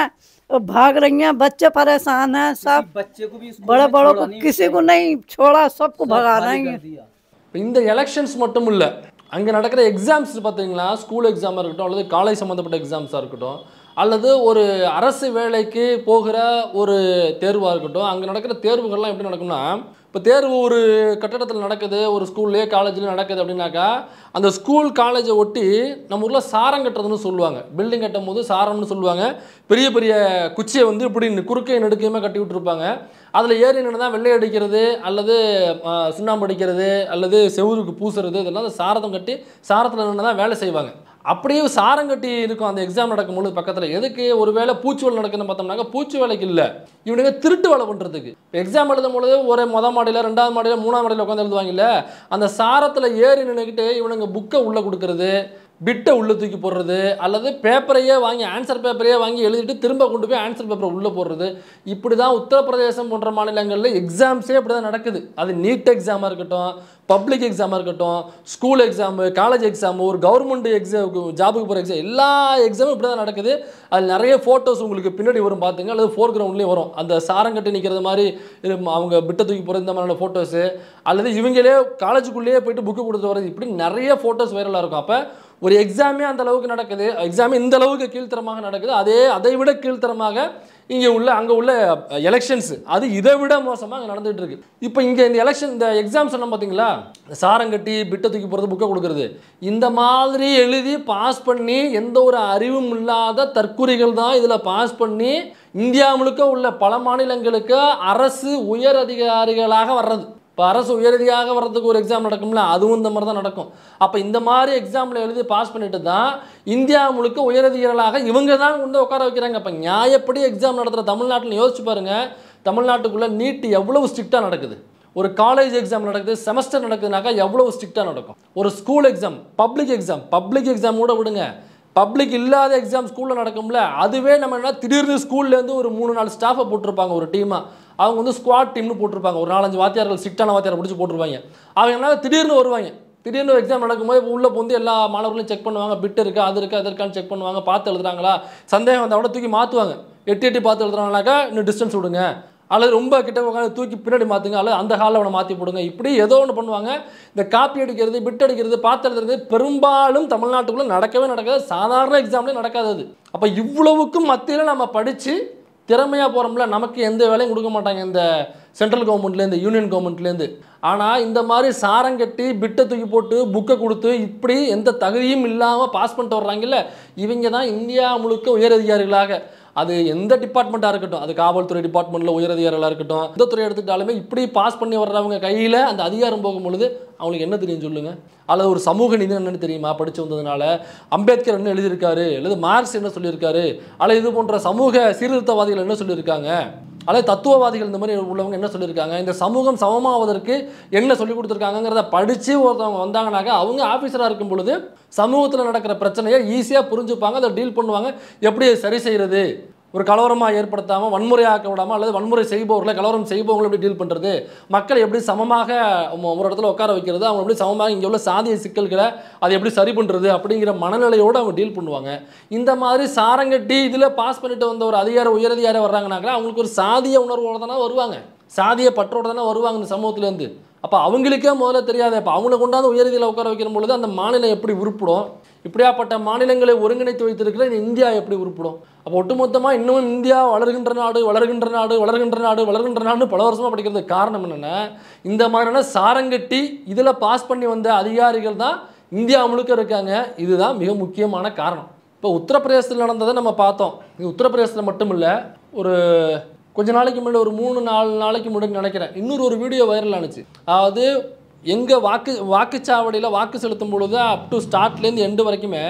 भाग रही हैं, बच्चे परेशान हैं, सब बच्चे को भी बड़े बड़ों को किसी को नहीं छोड़ा, सबको भगा रही हैं। இந்த எலெக்ஷன்ஸ் மட்டும் இல்லை, அங்கே நடக்கிற எக்ஸாம்ஸ் பார்த்தீங்களா, ஸ்கூல் எக்ஸாமாக இருக்கட்டும் அல்லது காலேஜ் சம்மந்தப்பட்ட எக்ஸாம்ஸாக இருக்கட்டும் அல்லது ஒரு அரசு வேலைக்கு போகிற ஒரு தேர்வாக இருக்கட்டும், அங்கே நடக்கிற தேர்வுகள்லாம் எப்படி நடக்கும்னா, இப்போ தேர்வு ஒரு கட்டடத்தில் நடக்குது, ஒரு ஸ்கூல்லேயே காலேஜ்லேயே நடக்குது அப்படின்னாக்கா அந்த ஸ்கூல் காலேஜை ஒட்டி நம்ம ஊரில் சாரம் கட்டுறதுன்னு சொல்லுவாங்க. பில்டிங் கட்டும் போது சாரம்னு சொல்லுவாங்க. பெரிய பெரிய குச்சியை வந்து இப்படி குறுக்கையை நெடுக்கையுமே கட்டி விட்டுருப்பாங்க. அதில் ஏறி நின்று தான் வெள்ளை அடிக்கிறது அல்லது சுண்ணாம்பு அடிக்கிறது அல்லது செவுருக்கு பூசுறது, இதெல்லாம் அந்த சாரதம் கட்டி சாரத்தில் நின்று தான் வேலை செய்வாங்க. அப்படியே சாரம் கட்டி இருக்கும் அந்த எக்ஸாம் நடக்கும்போது பக்கத்தில். எதுக்கு? ஒரு வேளை பூச்சி வேலை நடக்குதுன்னு பார்த்தோம்னாக்கா பூச்சி வேலைக்கு இல்லை, இவனுங்க திருட்டு வேலை பண்ணுறதுக்கு. இப்போ எக்ஸாம் எழுதும் பொழுது ஒரு மொதல் மாடியில் 2வது மாடியில் 3வது மாடியில் உட்காந்து எழுதுவாங்கல்ல, அந்த சாரத்தில் ஏறி நின்றுக்கிட்டு இவனுங்க புக்கை உள்ளே கொடுக்கறது, பிட்டை உள்ளே தூக்கி போடுறது, அல்லது பேப்பரையே வாங்கி ஆன்சர் பேப்பரையே வாங்கி எழுதிட்டு திரும்ப கொண்டு போய் ஆன்சர் பேப்பரை உள்ளே போடுறது. இப்படி தான் உத்தரப்பிரதேசம் போன்ற மாநிலங்களில் எக்ஸாம்ஸே இப்படி தான் நடக்குது. அது நீட் எக்ஸாமாக இருக்கட்டும், பப்ளிக் எக்ஸாமாக இருக்கட்டும், ஸ்கூல் எக்ஸாமு, காலேஜ் எக்ஸாமு, ஒரு கவர்மெண்ட் எக்ஸாம், ஜாபுக்கு போகிற எக்ஸாம், எல்லா எக்ஸாமும் இப்படி தான் நடக்குது. அதில் நிறைய ஃபோட்டோஸ் உங்களுக்கு பின்னாடி வரும் பார்த்துங்க, அல்லது ஃபோர் கிரவுண்ட்லேயும் வரும். அந்த சாரங்கட்டி நிற்கிறது மாதிரி அவங்க பிட்டை தூக்கி போகிறது இந்த மாதிரியான ஃபோட்டோஸு, அல்லது இவங்களே காலேஜுக்குள்ளேயே போயிட்டு புக்கு கொடுத்து வர்றது, இப்படி நிறைய ஃபோட்டோஸ் வைரலாக இருக்கும். அப்போ ஒரு எக்ஸாமே அந்த அளவுக்கு நடக்குது, எக்ஸாமே இந்த அளவுக்கு கீழ்த்தரமாக நடக்குது. அதை விட கீழ்த்தரமாக இங்கே அங்கே உள்ள எலெக்ஷன்ஸ் அது இதை விட மோசமாக அங்கே நடந்துகிட்டு இருக்கு. இப்போ இங்கே இந்த எலெக்ஷன், இந்த எக்ஸாம் சொன்னோம் பார்த்தீங்களா, சாரங்கட்டி பிட்டை தூக்கி போகிறது, புக்கை கொடுக்குறது, இந்த மாதிரி எழுதி பாஸ் பண்ணி எந்த ஒரு அறிவும் இல்லாத தற்குறிகள் தான் இதில் பாஸ் பண்ணி இந்தியா முழுக்க உள்ள பல மாநிலங்களுக்கு அரசு உயர் அதிகாரிகளாக வர்றது. இப்போ அரசு உயரதியாக வர்றதுக்கு ஒரு எக்ஸாம் நடக்கும்ல, அதுவும் இந்த மாதிரி தான் நடக்கும். அப்போ இந்த மாதிரி எக்ஸாமில் எழுதி பாஸ் பண்ணிட்டு தான் இந்தியா முழுக்க உயரதிகாரிகளாக இவங்க தான் கொண்டு உட்கார வைக்கிறாங்க. இப்போ நியாயப்படி எக்ஸாம் நடத்துகிற தமிழ்நாட்டில் யோசிச்சு பாருங்கள், தமிழ்நாட்டுக்குள்ளே நீட் எவ்வளவு ஸ்ட்ரிக்டாக நடக்குது. ஒரு காலேஜ் எக்ஸாம் நடக்குது, செமஸ்டர் நடக்குதுனாக்கா எவ்வளவு ஸ்ட்ரிக்டாக நடக்கும். ஒரு ஸ்கூல் எக்ஸாம், பப்ளிக் எக்ஸாம் கூட விடுங்க, பப்ளிக் இல்லாத எக்ஸாம் ஸ்கூலில் நடக்கும்ல, அதுவே நம்ம என்ன திடீர்னு ஸ்கூல்லேருந்து ஒரு 3-4 ஸ்டாஃபை போட்டிருப்பாங்க ஒரு டீமாக. அவங்க வந்து ஸ்குவாட் டீம்னு போட்டிருப்பாங்க, ஒரு 4-5 வாத்தியார்கள், ஸ்ட்ரிக்டான வாத்தியாரை பிடிச்சி போட்டிருப்பாங்க. அவங்க என்ன திடீர்னு வருவாங்க, திடீர்னு எக்ஸாம் நடக்கும்போது உள்ளே வந்து எல்லா மாணவர்களையும் செக் பண்ணுவாங்க, பிட் இருக்கா அது இருக்கா அது இருக்கான்னு செக் பண்ணுவாங்க, பார்த்து எழுதுறாங்களா, சந்தேகம் வந்தால் கூட தூக்கி மாற்றுவாங்க, எட்டி பார்த்து எழுதுறாங்கனாக்கா இன்னும் டிஸ்டன்ஸ் விடுங்க, அல்லது ரொம்ப கிட்ட உட்காந்து தூக்கி பின்னாடி மாற்றுங்க, அல்லது அந்த ஹாலில் அவனை மாற்றி போடுங்க. இப்படி ஏதோ ஒன்று பண்ணுவாங்க. இந்த காப்பி அடிக்கிறது, பிட் அடிக்கிறது, பார்த்து எழுதுறது பெரும்பாலும் தமிழ்நாட்டுக்குள்ளே நடக்கவே நடக்காது, சாதாரண எக்ஸாம்லேயே நடக்காது அது. அப்போ இவ்வளவுக்கும் மத்தியில் நம்ம படித்து திறமையாக போகிறோம்ல, நமக்கு எந்த வேலையும் கொடுக்க மாட்டாங்க இந்த சென்ட்ரல் கவர்மெண்ட்லேருந்து, யூனியன் கவர்மெண்ட்லேருந்து. ஆனால் இந்த மாதிரி சாரங்கட்டி பிட்டை தூக்கி போட்டு புக்கை கொடுத்து இப்படி எந்த தகுதியும் இல்லாமல் பாஸ் பண்ணிட்டு வர்றாங்கல்ல, இவங்க தான் இந்தியா முழுக்க உயரதிகாரிகளாக, அது எந்த டிபார்ட்மெண்ட்டாக இருக்கட்டும், அது காவல்துறை டிபார்ட்மெண்ட்டில் உயரதிகாரிகளாக இருக்கட்டும், எந்த துறை எடுத்துக்கிட்டாலுமே இப்படி பாஸ் பண்ணி வர்றவங்க கையில் அந்த அதிகாரம் போகும்பொழுது அவங்களுக்கு என்ன தெரியும் சொல்லுங்கள்? அல்லது ஒரு சமூக நீதி என்னன்னு தெரியுமா? படித்து வந்ததுனால அம்பேத்கர் என்ன எழுதியிருக்காரு, அல்லது மார்க்ஸ் என்ன சொல்லியிருக்காரு, அல்லது இது போன்ற சமூக சீர்திருத்தவாதிகள் என்ன சொல்லியிருக்காங்க, அல்லது தத்துவவாதிகள் இந்த மாதிரி உள்ளவங்க என்ன சொல்லியிருக்காங்க, இந்த சமூகம் சமமாவதற்கு என்ன சொல்லிக் கொடுத்துருக்காங்கிறத படித்து ஒருத்தவங்க வந்தாங்கனாக்கா அவங்க ஆஃபீஸராக இருக்கும் பொழுது சமூகத்தில் நடக்கிற பிரச்சனையை ஈஸியாக புரிஞ்சுப்பாங்க, அதை டீல் பண்ணுவாங்க. எப்படி சரி செய்கிறது, ஒரு கலவரமாக ஏற்படுத்தாமல் வன்முறையாக்க விடாமல், அல்லது வன்முறை செய்பவர்களை கலவரம் செய்பவங்களை எப்படி டீல் பண்ணுறது, மக்கள் எப்படி சமமாக ஒரு இடத்துல உட்கார வைக்கிறது, அவங்க எப்படி சமமாக இங்கே உள்ள சாதிய சிக்கல்களை அதை எப்படி சரி பண்ணுறது அப்படிங்கிற மனநிலையோடு அவங்க டீல் பண்ணுவாங்க. இந்த மாதிரி சாரங்கட்டி இதில் பாஸ் பண்ணிட்டு வந்த ஒரு உயரதிகாரி வர்றாங்கனாக்கா அவங்களுக்கு ஒரு சாதிய உணர்வோடு தானே வருவாங்க, சாதிய பற்றோடு தானே வருவாங்க இந்த சமூகத்துலேருந்து. அப்போ அவங்களுக்கே முதல்ல தெரியாது. அப்போ அவங்கள கொண்டாந்து உயரதியில் உட்கார வைக்கிற பொழுது அந்த மாநிலம் எப்படி உருப்பிடும், இப்படியாப்பட்ட மாநிலங்களை ஒருங்கிணைத்து வைத்திருக்கிற இந்த இந்தியா எப்படி உருப்பிடும்? அப்போ ஒட்டுமொத்தமாக இன்னும் இந்தியா வளர்கின்ற நாடு பல வருஷமாக படிக்கிறதுக்கு காரணம் என்னென்னா, இந்த மாதிரியான சாரங்கட்டி இதில் பாஸ் பண்ணி வந்த அதிகாரிகள் தான் இந்தியா முழுக்க இருக்காங்க. இதுதான் மிக முக்கியமான காரணம். இப்போ உத்தரப்பிரதேசத்தில் நடந்ததை நம்ம பார்த்தோம். இது உத்தரப்பிரதேசத்தில் மட்டும் இல்லை, ஒரு கொஞ்ச நாளைக்கு முன்னாடி, ஒரு 3-4 நாளைக்கு முன்னாடி நினைக்கிறேன், இன்னொரு வீடியோ வைரல் ஆனிச்சு. அதாவது எங்கள் வாக்குச்சாவடியில் வாக்கு செலுத்தும் பொழுது அப் டு ஸ்டார்ட்லேருந்து எண்டு வரைக்குமே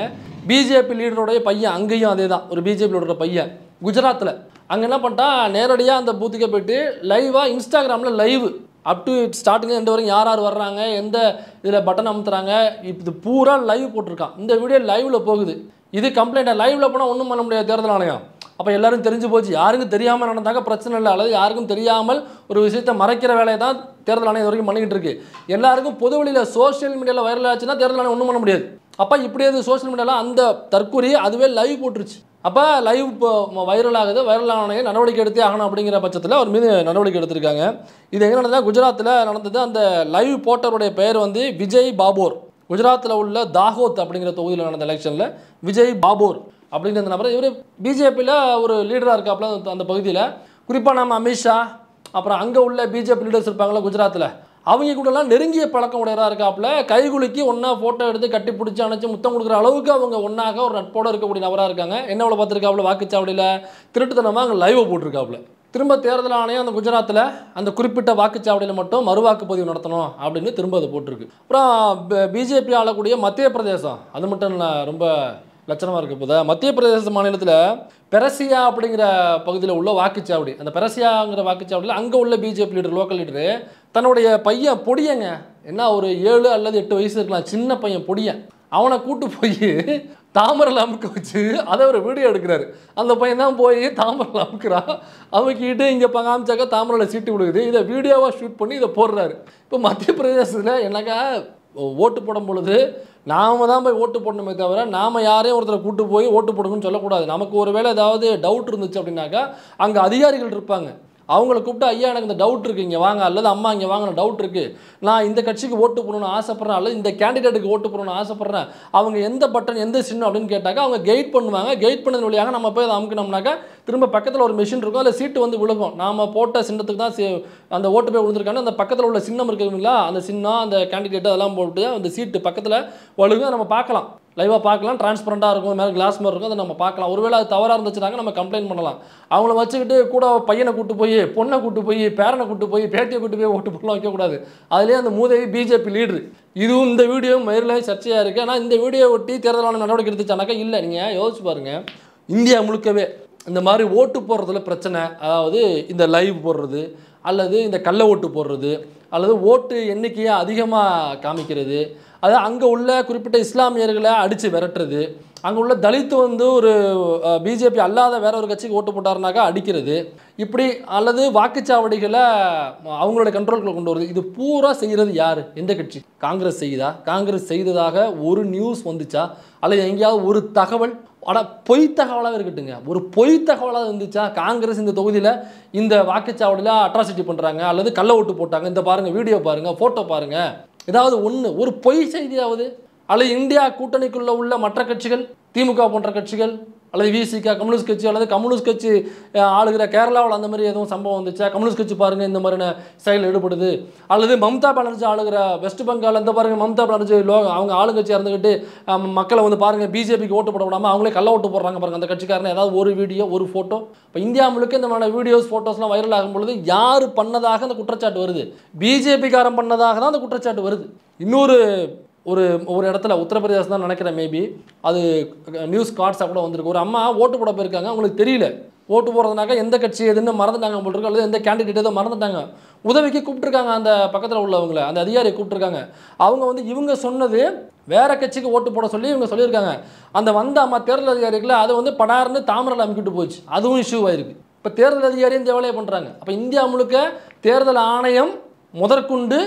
பிஜேபி லீடருடைய பையன், அங்கேயும் அதே தான், ஒரு பிஜேபி லீடரோட பையன் குஜராத்தில் அங்கே என்ன பண்ணிட்டான், நேரடியாக அந்த பூத்துக்கே போய்ட்டு லைவாக இன்ஸ்டாகிராமில் live up to starting end வரைக்கும் யார் வர்றாங்க, எந்த இதில் பட்டன் அமுத்துறாங்க, இது பூரா லைவ் போட்டிருக்கான். இந்த வீடியோ லைவில் போகுது. இது கம்ப்ளைண்ட்டாக லைவில் போனால் ஒன்றும் பண்ண முடியாது தேர்தல் ஆணையம். அப்போ எல்லாரும் தெரிஞ்சு போச்சு, யாருக்கும் தெரியாமல் நடந்தாக்க பிரச்சனை இல்லை, அல்லது யாருக்கும் தெரியாமல் ஒரு விஷயத்தை மறைக்கிற வேலையை தான் தேர்தல் ஆணையம் வரைக்கும் பண்ணிக்கிட்டு இருக்கு. எல்லாருக்கும் பொது வழியில் சோஷியல் மீடியாவில் வைரல் ஆச்சுன்னா தேர்தல் ஆணையம் ஒன்றும் பண்ண முடியாது. அப்போ இப்படியே சோஷியல் மீடியாவில் அந்த தற்கொலை அதுவே லைவ் போட்டுருச்சு. அப்போ லைவ் இப்போ வைரல் ஆகுது, வைரல் ஆணையம் நடவடிக்கை எடுத்தே ஆகணும் அப்படிங்கிற பட்சத்தில் அவர் மீது நடவடிக்கை எடுத்திருக்காங்க. இது எங்கே நடந்தால் குஜராத்தில் நடந்தது. அந்த லைவ் போட்டவருடைய பெயர் வந்து விஜய் பாபோர். குஜராத்தில் உள்ள தாகோத் அப்படிங்கிற தொகுதியில் நடந்த எலெக்ஷனில் விஜய் பாபோர் அப்படிங்கிற அந்த நபர், இவர் பிஜேபியில் ஒரு லீடராக இருக்காப்புல அந்த பகுதியில். குறிப்பாக நம்ம அமித்ஷா, அப்புறம் அங்கே உள்ள பிஜேபி லீடர்ஸ் இருப்பாங்களா குஜராத்தில், அவங்க கூடலாம் நெருங்கிய பழக்கம் உடையராக இருக்காப்புல. கைகுலுக்கி ஒன்றா ஃபோட்டோ எடுத்து கட்டி பிடிச்சி அணைச்சி முத்தம் கொடுக்குற அளவுக்கு அவங்க ஒன்றாக ஒரு நட்போடு இருக்கக்கூடிய நபராக இருக்காங்க. என்ன அவ்வளோ பார்த்துருக்காப்புல, வாக்குச்சாவடியில் திருட்டுத்தனமாக அங்கே லைவை போட்டிருக்காப்புல. திரும்ப தேர்தல் ஆணையம் அந்த குஜராத்தில் அந்த குறிப்பிட்ட வாக்குச்சாவடியில் மட்டும் மறுவாக்குப்பதிவு நடத்தணும் அப்படின்னு திரும்ப அதை போட்டிருக்கு. அப்புறம் பிஜேபி ஆளக்கூடிய மத்திய பிரதேசம், அது மட்டும் இல்லை, ரொம்ப லட்சணமாக இருக்குது. இப்போ மத்திய பிரதேச மாநிலத்தில் பெரசியா அப்படிங்கிற பகுதியில் உள்ள வாக்குச்சாவடி, அந்த பெரசியாங்கிற வாக்குச்சாவடியில் அங்கே உள்ள பிஜேபி லீடர், லோக்கல் லீடரு தன்னுடைய பையன் பொடியங்க, என்ன ஒரு 7 அல்லது 8 வயசு இருக்கலாம், சின்ன பையன் பொடியன், அவனை கூட்டு போய் தாமரையில் அமுக்க வச்சு அதை ஒரு வீடியோ எடுக்கிறாரு. அந்த பையன் தான் போய் தாமரையில் அமுக்கிறான், அமுக்கிட்டு இங்கே காமிச்சாக்கா தாமரையில் சீட்டு விழுகுது. இதை வீடியோவாக ஷூட் பண்ணி இதை போடுறாரு. இப்போ மத்திய பிரதேசத்தில் என்னக்கா ஓட்டு போடும் பொழுது நாம தான் போய் ஓட்டு போடணுமே தவிர நாம் யாரையும் ஒருத்தரை கூட்டு போய் ஓட்டு போடுங்கன்னு சொல்லக்கூடாது. நமக்கு ஒரு வேளை ஏதாவது டவுட் இருந்துச்சு அப்படின்னாக்கா அங்கே அதிகாரிகள் இருப்பாங்க, அவங்கள கூப்பிட்டு ஐயா எனக்கு இந்த டவுட் இருக்குது இங்கே வாங்க, அல்லது அம்மா இங்கே வாங்க டவுட் இருக்குது, நான் இந்த கட்சிக்கு ஓட்டு போடணும்னு ஆசைப்பட்றேன், அல்லது இந்த கேண்டிடேட்டுக்கு ஓட்டு போடணும்னு ஆசைப்பட்றேன், அவங்க எந்த பட்டன் எந்த சின்னம் அப்படின்னு கேட்டாக்கா அவங்க கைட் பண்ணுவாங்க. கைட் பண்ணது வழியாக நம்ம போய் அதை அமுக்கினோம்னாக்கா திரும்ப பக்கத்தில் ஒரு மிஷின் இருக்கும், அதில் சீட்டு வந்து விழுகும். நாம் போட்ட சின்னத்துக்கு தான் அந்த ஓட்டு போய் விழுந்திருக்காங்க. அந்த பக்கத்தில் உள்ள சின்னம் இருக்குதுங்களா, அந்த சின்னம் அந்த கேண்டிடேட் அதெல்லாம் போட்டு அந்த சீட்டு பக்கத்தில் விழுகும், நம்ம பார்க்கலாம், லைவாக பார்க்கலாம், டிரான்ஸ்பரண்ட்டாக இருக்கும், மேலே கிளாஸ் மாதிரி இருக்கும், அதை நம்ம பார்க்கலாம். ஒருவேளை அது தவறாக இருந்துச்சுனாங்க நம்ம கம்ப்ளைண்ட் பண்ணலாம். அவங்கள வச்சுக்கிட்டு கூட பையனை கூட்டு போய் பொண்ணை கூட்டு போய் பேரனை கூட்டு போய் பேட்டியை கூட்டு போய் ஓட்டு போடலாம் வைக்கக்கூடாது. அதுலேயே அந்த மூதேவி பிஜேபி லீடரு. இதுவும் இந்த வீடியோ மயிரில் சர்ச்சையாக இருக்குது. ஆனால் இந்த வீடியோ ஒட்டி தேர்தலான நடவடிக்கை எடுத்துச்சானாக்கா இல்லை. நீங்கள் யோசிச்சு பாருங்கள், இந்தியா முழுக்கவே இந்த மாதிரி ஓட்டு போடுறதுல பிரச்சனை, அதாவது இந்த லைவ் போடுறது அல்லது இந்த கள்ள ஓட்டு போடுறது அல்லது ஓட்டு எண்ணிக்கையை அதிகமாக காமிக்கிறது, அது அங்கே உள்ள குறிப்பிட்ட இஸ்லாமியர்களை அடித்து விரட்டுறது, அங்கே உள்ள தலித்து வந்து ஒரு பிஜேபி அல்லாத வேற ஒரு கட்சிக்கு ஓட்டு போட்டாருனாக்கா அடிக்கிறது, இப்படி அல்லது வாக்குச்சாவடிகளை அவங்களோட கண்ட்ரோலுக்குள்ள கொண்டு வருது. இது பூரா செய்கிறது யார், எந்த கட்சி? காங்கிரஸ் செய்யுதா? காங்கிரஸ் செய்ததாக ஒரு நியூஸ் வந்துச்சா? அல்லது எங்கேயாவது ஒரு தகவல், ஆனால் பொய் தகவலாக இருக்கட்டுங்க, ஒரு பொய் தகவலாக இருந்துச்சா காங்கிரஸ் இந்த தொகுதியில் இந்த வாக்குச்சாவடியில் அட்ராசிட்டி பண்ணுறாங்க அல்லது கள்ள ஓட்டு போட்டாங்க, இந்த பாருங்கள் வீடியோ பாருங்கள் ஃபோட்டோ பாருங்கள், ஏதாவது ஒன்று ஒரு பொய் செய்தியாவது, அல்லது இந்தியா கூட்டணிக்குள்ளே உள்ள மற்ற கட்சிகள், திமுக போன்ற கட்சிகள் அல்லது விசிக கம்யூனிஸ்ட் கட்சி அல்லது கம்யூனிஸ்ட் கட்சி ஆளுகிற கேரளாவில் அந்த மாதிரி எதுவும் சம்பவம் வந்துச்சா? கம்யூனிஸ்ட் கட்சி பாருங்கள் இந்த மாதிரியான செயல் ஈடுபடுது, அல்லது மம்தா பானர்ஜி ஆளுகிற வெஸ்ட் பெங்கால் இந்த பாருங்கள் மம்தா பானர்ஜி அவங்க ஆளுங்கட்சியாக இருந்துக்கிட்டு மக்களை வந்து பாருங்கள் பிஜேபிக்கு ஓட்டு போட விடாமல் அவங்களே கள்ள ஓட்டு போடுறாங்க பாருங்கள் அந்த கட்சிக்காரன், ஏதாவது ஒரு வீடியோ ஒரு ஃபோட்டோ. இப்போ இந்தியா முழுக்க இந்த மாதிரி வீடியோஸ் ஃபோட்டோஸ்லாம் வைரல் ஆகும் பொழுது யார் பண்ணதாக அந்த குற்றச்சாட்டு வருது? பிஜேபிக்காரன் பண்ணதாக தான் அந்த குற்றச்சாட்டு வருது. இன்னொரு ஒரு இடத்துல உத்தரப்பிரதேசம் தான் நினைக்கிறேன், மேபி அது நியூஸ் கார்ட்ஸாக கூட வந்திருக்கு. ஒரு அம்மா ஓட்டு போட போயிருக்காங்க, அவங்களுக்கு தெரியல ஓட்டு போடுறதுனாக்கா எந்த கட்சி எதுன்னு மறந்துட்டாங்க போட்டிருக்கு, அல்லது எந்த கேண்டிடேட் எதோ மறந்துட்டாங்க. உதவிக்கு கூப்பிட்டுருக்காங்க, அந்த பக்கத்தில் உள்ளவங்களை அந்த அதிகாரியை கூப்பிட்டுருக்காங்க. அவங்க வந்து இவங்க சொன்னது வேற கட்சிக்கு ஓட்டு போட சொல்லி இவங்க சொல்லியிருக்காங்க. அந்த வந்த அம்மா தேர்தல் அதிகாரிகளை அதை வந்து படார்னு தாமரையில் அமுக்கிட்டு போச்சு, அதுவும் இஷ்யூ ஆயிருக்கு. இப்போ தேர்தல் அதிகாரியும் இந்த வேலையை பண்ணுறாங்க. அப்போ இந்தியா முழுக்க தேர்தல் ஆணையம் முதற்கொண்டு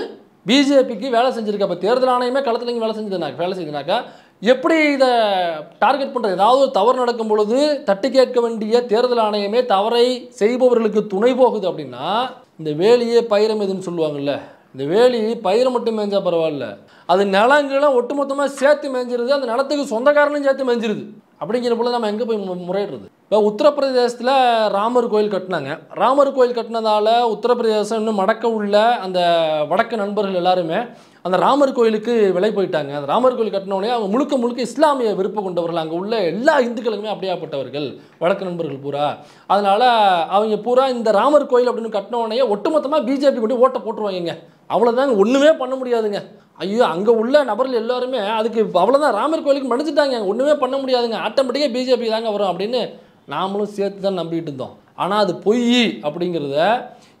பிஜேபிக்கு வேலை செஞ்சுருக்கு. அப்போ தேர்தல் ஆணையமே களத்தில் இங்கே வேலை செய்யுதுனாக்கா எப்படி இதை டார்கெட் பண்ணுறது? ஏதாவது ஒரு தவறு நடக்கும் பொழுது தட்டி கேட்க வேண்டிய தேர்தல் ஆணையமே தவறை செய்பவர்களுக்கு துணை போகுது அப்படின்னா, இந்த வேலியே பயிரம் எதுன்னு சொல்லுவாங்கல்ல, இந்த வேலி பயிரை மட்டும் மேய்ஞ்சா பரவாயில்ல, அது நிலங்களை ஒட்டுமொத்தமாக சேர்த்து மேய்ஞ்சிருது, அந்த நிலத்துக்கு சொந்தக்காரனையும் சேர்த்து மேய்ஞ்சிருது. அப்படிங்கிற போல நம்ம எங்கே போய் முறையிடுறது? இப்போ உத்தரப்பிரதேசத்தில் ராமர் கோயில் கட்டினாங்க. ராமர் கோயில் கட்டினதால உத்தரப்பிரதேசம் இன்னும் மடக்க உள்ள அந்த வடக்கு நண்பர்கள் எல்லாருமே அந்த ராமர் கோயிலுக்கு விலை போயிட்டாங்க. அந்த ராமர் கோயில் கட்டினோடனே அவங்க முழுக்க இஸ்லாமிய விருப்பம் கொண்டவர்கள், அங்கே உள்ள எல்லா இந்துக்களுக்குமே அப்படியாப்பட்டவர்கள் வடக்கு நண்பர்கள் பூரா. அதனால் அவங்க பூரா இந்த ராமர் கோயில் அப்படின்னு கட்டினோடனே ஒட்டுமொத்தமாக பிஜேபி கொண்டு ஓட்டை போட்டுருவாங்க. அவ்வளோதாங்க, ஒன்றுமே பண்ண முடியாதுங்க. ஐயோ, அங்கே உள்ள நபர்கள் எல்லாருமே அதுக்கு அவ்வளோதான், ராமர் கோயிலுக்கு மன்னிச்சுட்டாங்க, ஒன்றுமே பண்ண முடியாதுங்க, ஆட்டோமேட்டிக்காக பிஜேபி தாங்க வரும் அப்படின்னு நாமளும் சேர்த்து தான் நம்பிட்டு இருந்தோம். ஆனால் அது பொய் அப்படிங்கிறத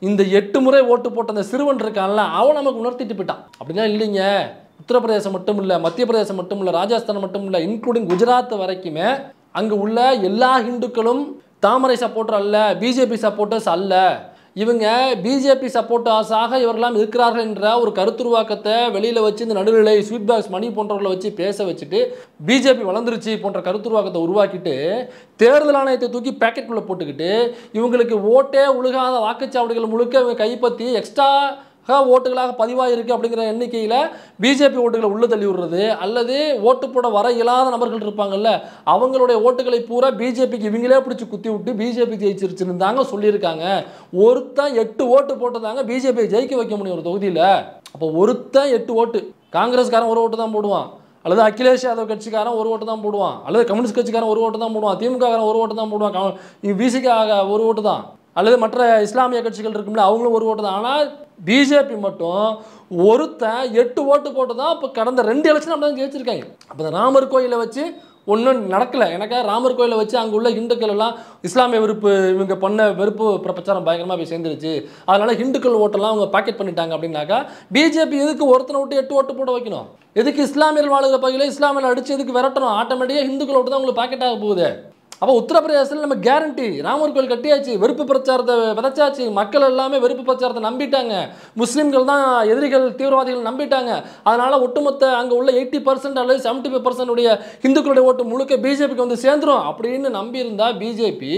இந்த 8 முறை ஓட்டு போட்ட அந்த சிறுவன் இருக்கான்ல, அவன் நமக்கு உணர்த்திட்டு போயிட்டான். அப்படின்னா இல்லைங்க, உத்தரப்பிரதேசம் மட்டும் இல்லை, மத்திய பிரதேசம் மட்டும் இல்லை, ராஜஸ்தான் மட்டும் இல்லை, இன்க்ளூடிங் குஜராத் வரைக்குமே அங்கே உள்ள எல்லா ஹிந்துக்களும் தாமரை சப்போர்ட்டர் அல்ல, பிஜேபி சப்போர்ட்டர்ஸ் அல்ல, இவங்க பிஜேபி சப்போர்ட்டர்ஸாக இவர்களாம் இருக்கிறார்கள் என்ற ஒரு கருத்துருவாக்கத்தை வெளியில் வச்சு இந்த நடுநிலை ஸ்வீட் பாக்ஸ் மணி போன்றவர்களை வச்சு பேச வச்சுட்டு பிஜேபி வளர்ந்துருச்சு போன்ற கருத்துருவாக்கத்தை உருவாக்கிட்டு தேர்தல் ஆணையத்தை தூக்கி பேக்கெட்டுக்குள்ளே போட்டுக்கிட்டு இவங்களுக்கு ஓட்டே உழுகாத வாக்குச்சாவடிகள் முழுக்க இவங்க கைப்பற்றி எக்ஸ்ட்ரா ஓட்டுகளாக பதிவாயிருக்கு அப்படிங்கிற எண்ணிக்கையில் பிஜேபி ஓட்டுகளை உள்ள தள்ளி விடுறது, அல்லது ஓட்டு போட வர இயலாத நபர்கள் இருப்பாங்கல்ல அவங்களுடைய ஓட்டுகளை பூரா பிஜேபிக்கு இவங்களே பிடிச்சி குத்தி விட்டு பிஜேபி ஜெயிச்சிருச்சுருந்தாங்க சொல்லியிருக்காங்க. ஒருத்தன் 8 ஓட்டு போட்டதாங்க பிஜேபியை ஜெயிக்க வைக்க முடியும் ஒரு தொகுதியில். அப்போ ஒருத்தன் 8 ஓட்டு, காங்கிரஸ்காரன் ஒரு ஓட்டு தான் போடுவான், அல்லது அகிலேஷ் யாதவ் கட்சிக்காரன் ஒரு ஓட்டு தான் போடுவான், அல்லது கம்யூனிஸ்ட் கட்சிக்காரன் ஒரு ஓட்டு தான் போடுவான், திமுககாரன் ஒரு ஓட்டு தான் போடுவான், விசிக ஒரு ஓட்டு தான், அல்லது மற்ற இஸ்லாமிய கட்சிகள் இருக்கும்ல அவங்களும் ஒரு ஓட்டு தான். ஆனால் பிஜேபி மட்டும் ஒருத்தன் 8 ஓட்டு போட்டு தான் இப்போ கடந்த 2 எலெக்ஷன் அப்படி தான் ஜெயிச்சிருக்காங்க. அப்போ இந்த ராமர் கோயிலை வச்சு ஒன்றும் நடக்கலை. எனக்கு ராமர் கோயிலை வச்சு அங்கே உள்ள ஹிந்துக்கள் எல்லாம் இஸ்லாமிய வெறுப்பு இவங்க பண்ண வெறுப்பு பிரச்சாரம் பயங்கரமாக போய் சேர்ந்துருச்சு, அதனால் ஹிந்துக்கள் ஓட்டெல்லாம் அவங்க பாக்கெட் பண்ணிட்டாங்க அப்படின்னாக்கா பிஜேபி எதுக்கு ஒருத்தனை விட்டு 8 ஓட்டு போட வைக்கணும்? எதுக்கு இஸ்லாமியர்கள் வாழ்கிற பகுதியில் இஸ்லாமியர்கள் அடித்து எதுக்கு விரட்டணும்? ஆட்டோமேட்டிக்காக ஹிந்துக்கள் ஓட்டு தான் உங்களுக்கு பாக்கெட் ஆக போகுது. அப்போ உத்தரப்பிரதேசத்தில் நம்ம கேரண்டி ராமர் கோயில் கட்டியாச்சு, வெறுப்பு பிரச்சாரத்தை விதைச்சாச்சு, மக்கள் எல்லாமே வெறுப்பு பிரச்சாரத்தை நம்பிட்டாங்க, முஸ்லீம்கள் தான் எதிரிகள் தீவிரவாதிகள் நம்பிட்டாங்க. அதனால் ஒட்டுமொத்த அங்கே உள்ள 80% அல்லது 75% உடைய இந்துக்களுடைய ஓட்டு முழுக்க பிஜேபிக்கு வந்து சேர்ந்துடும் அப்படின்னு நம்பியிருந்தா பிஜேபி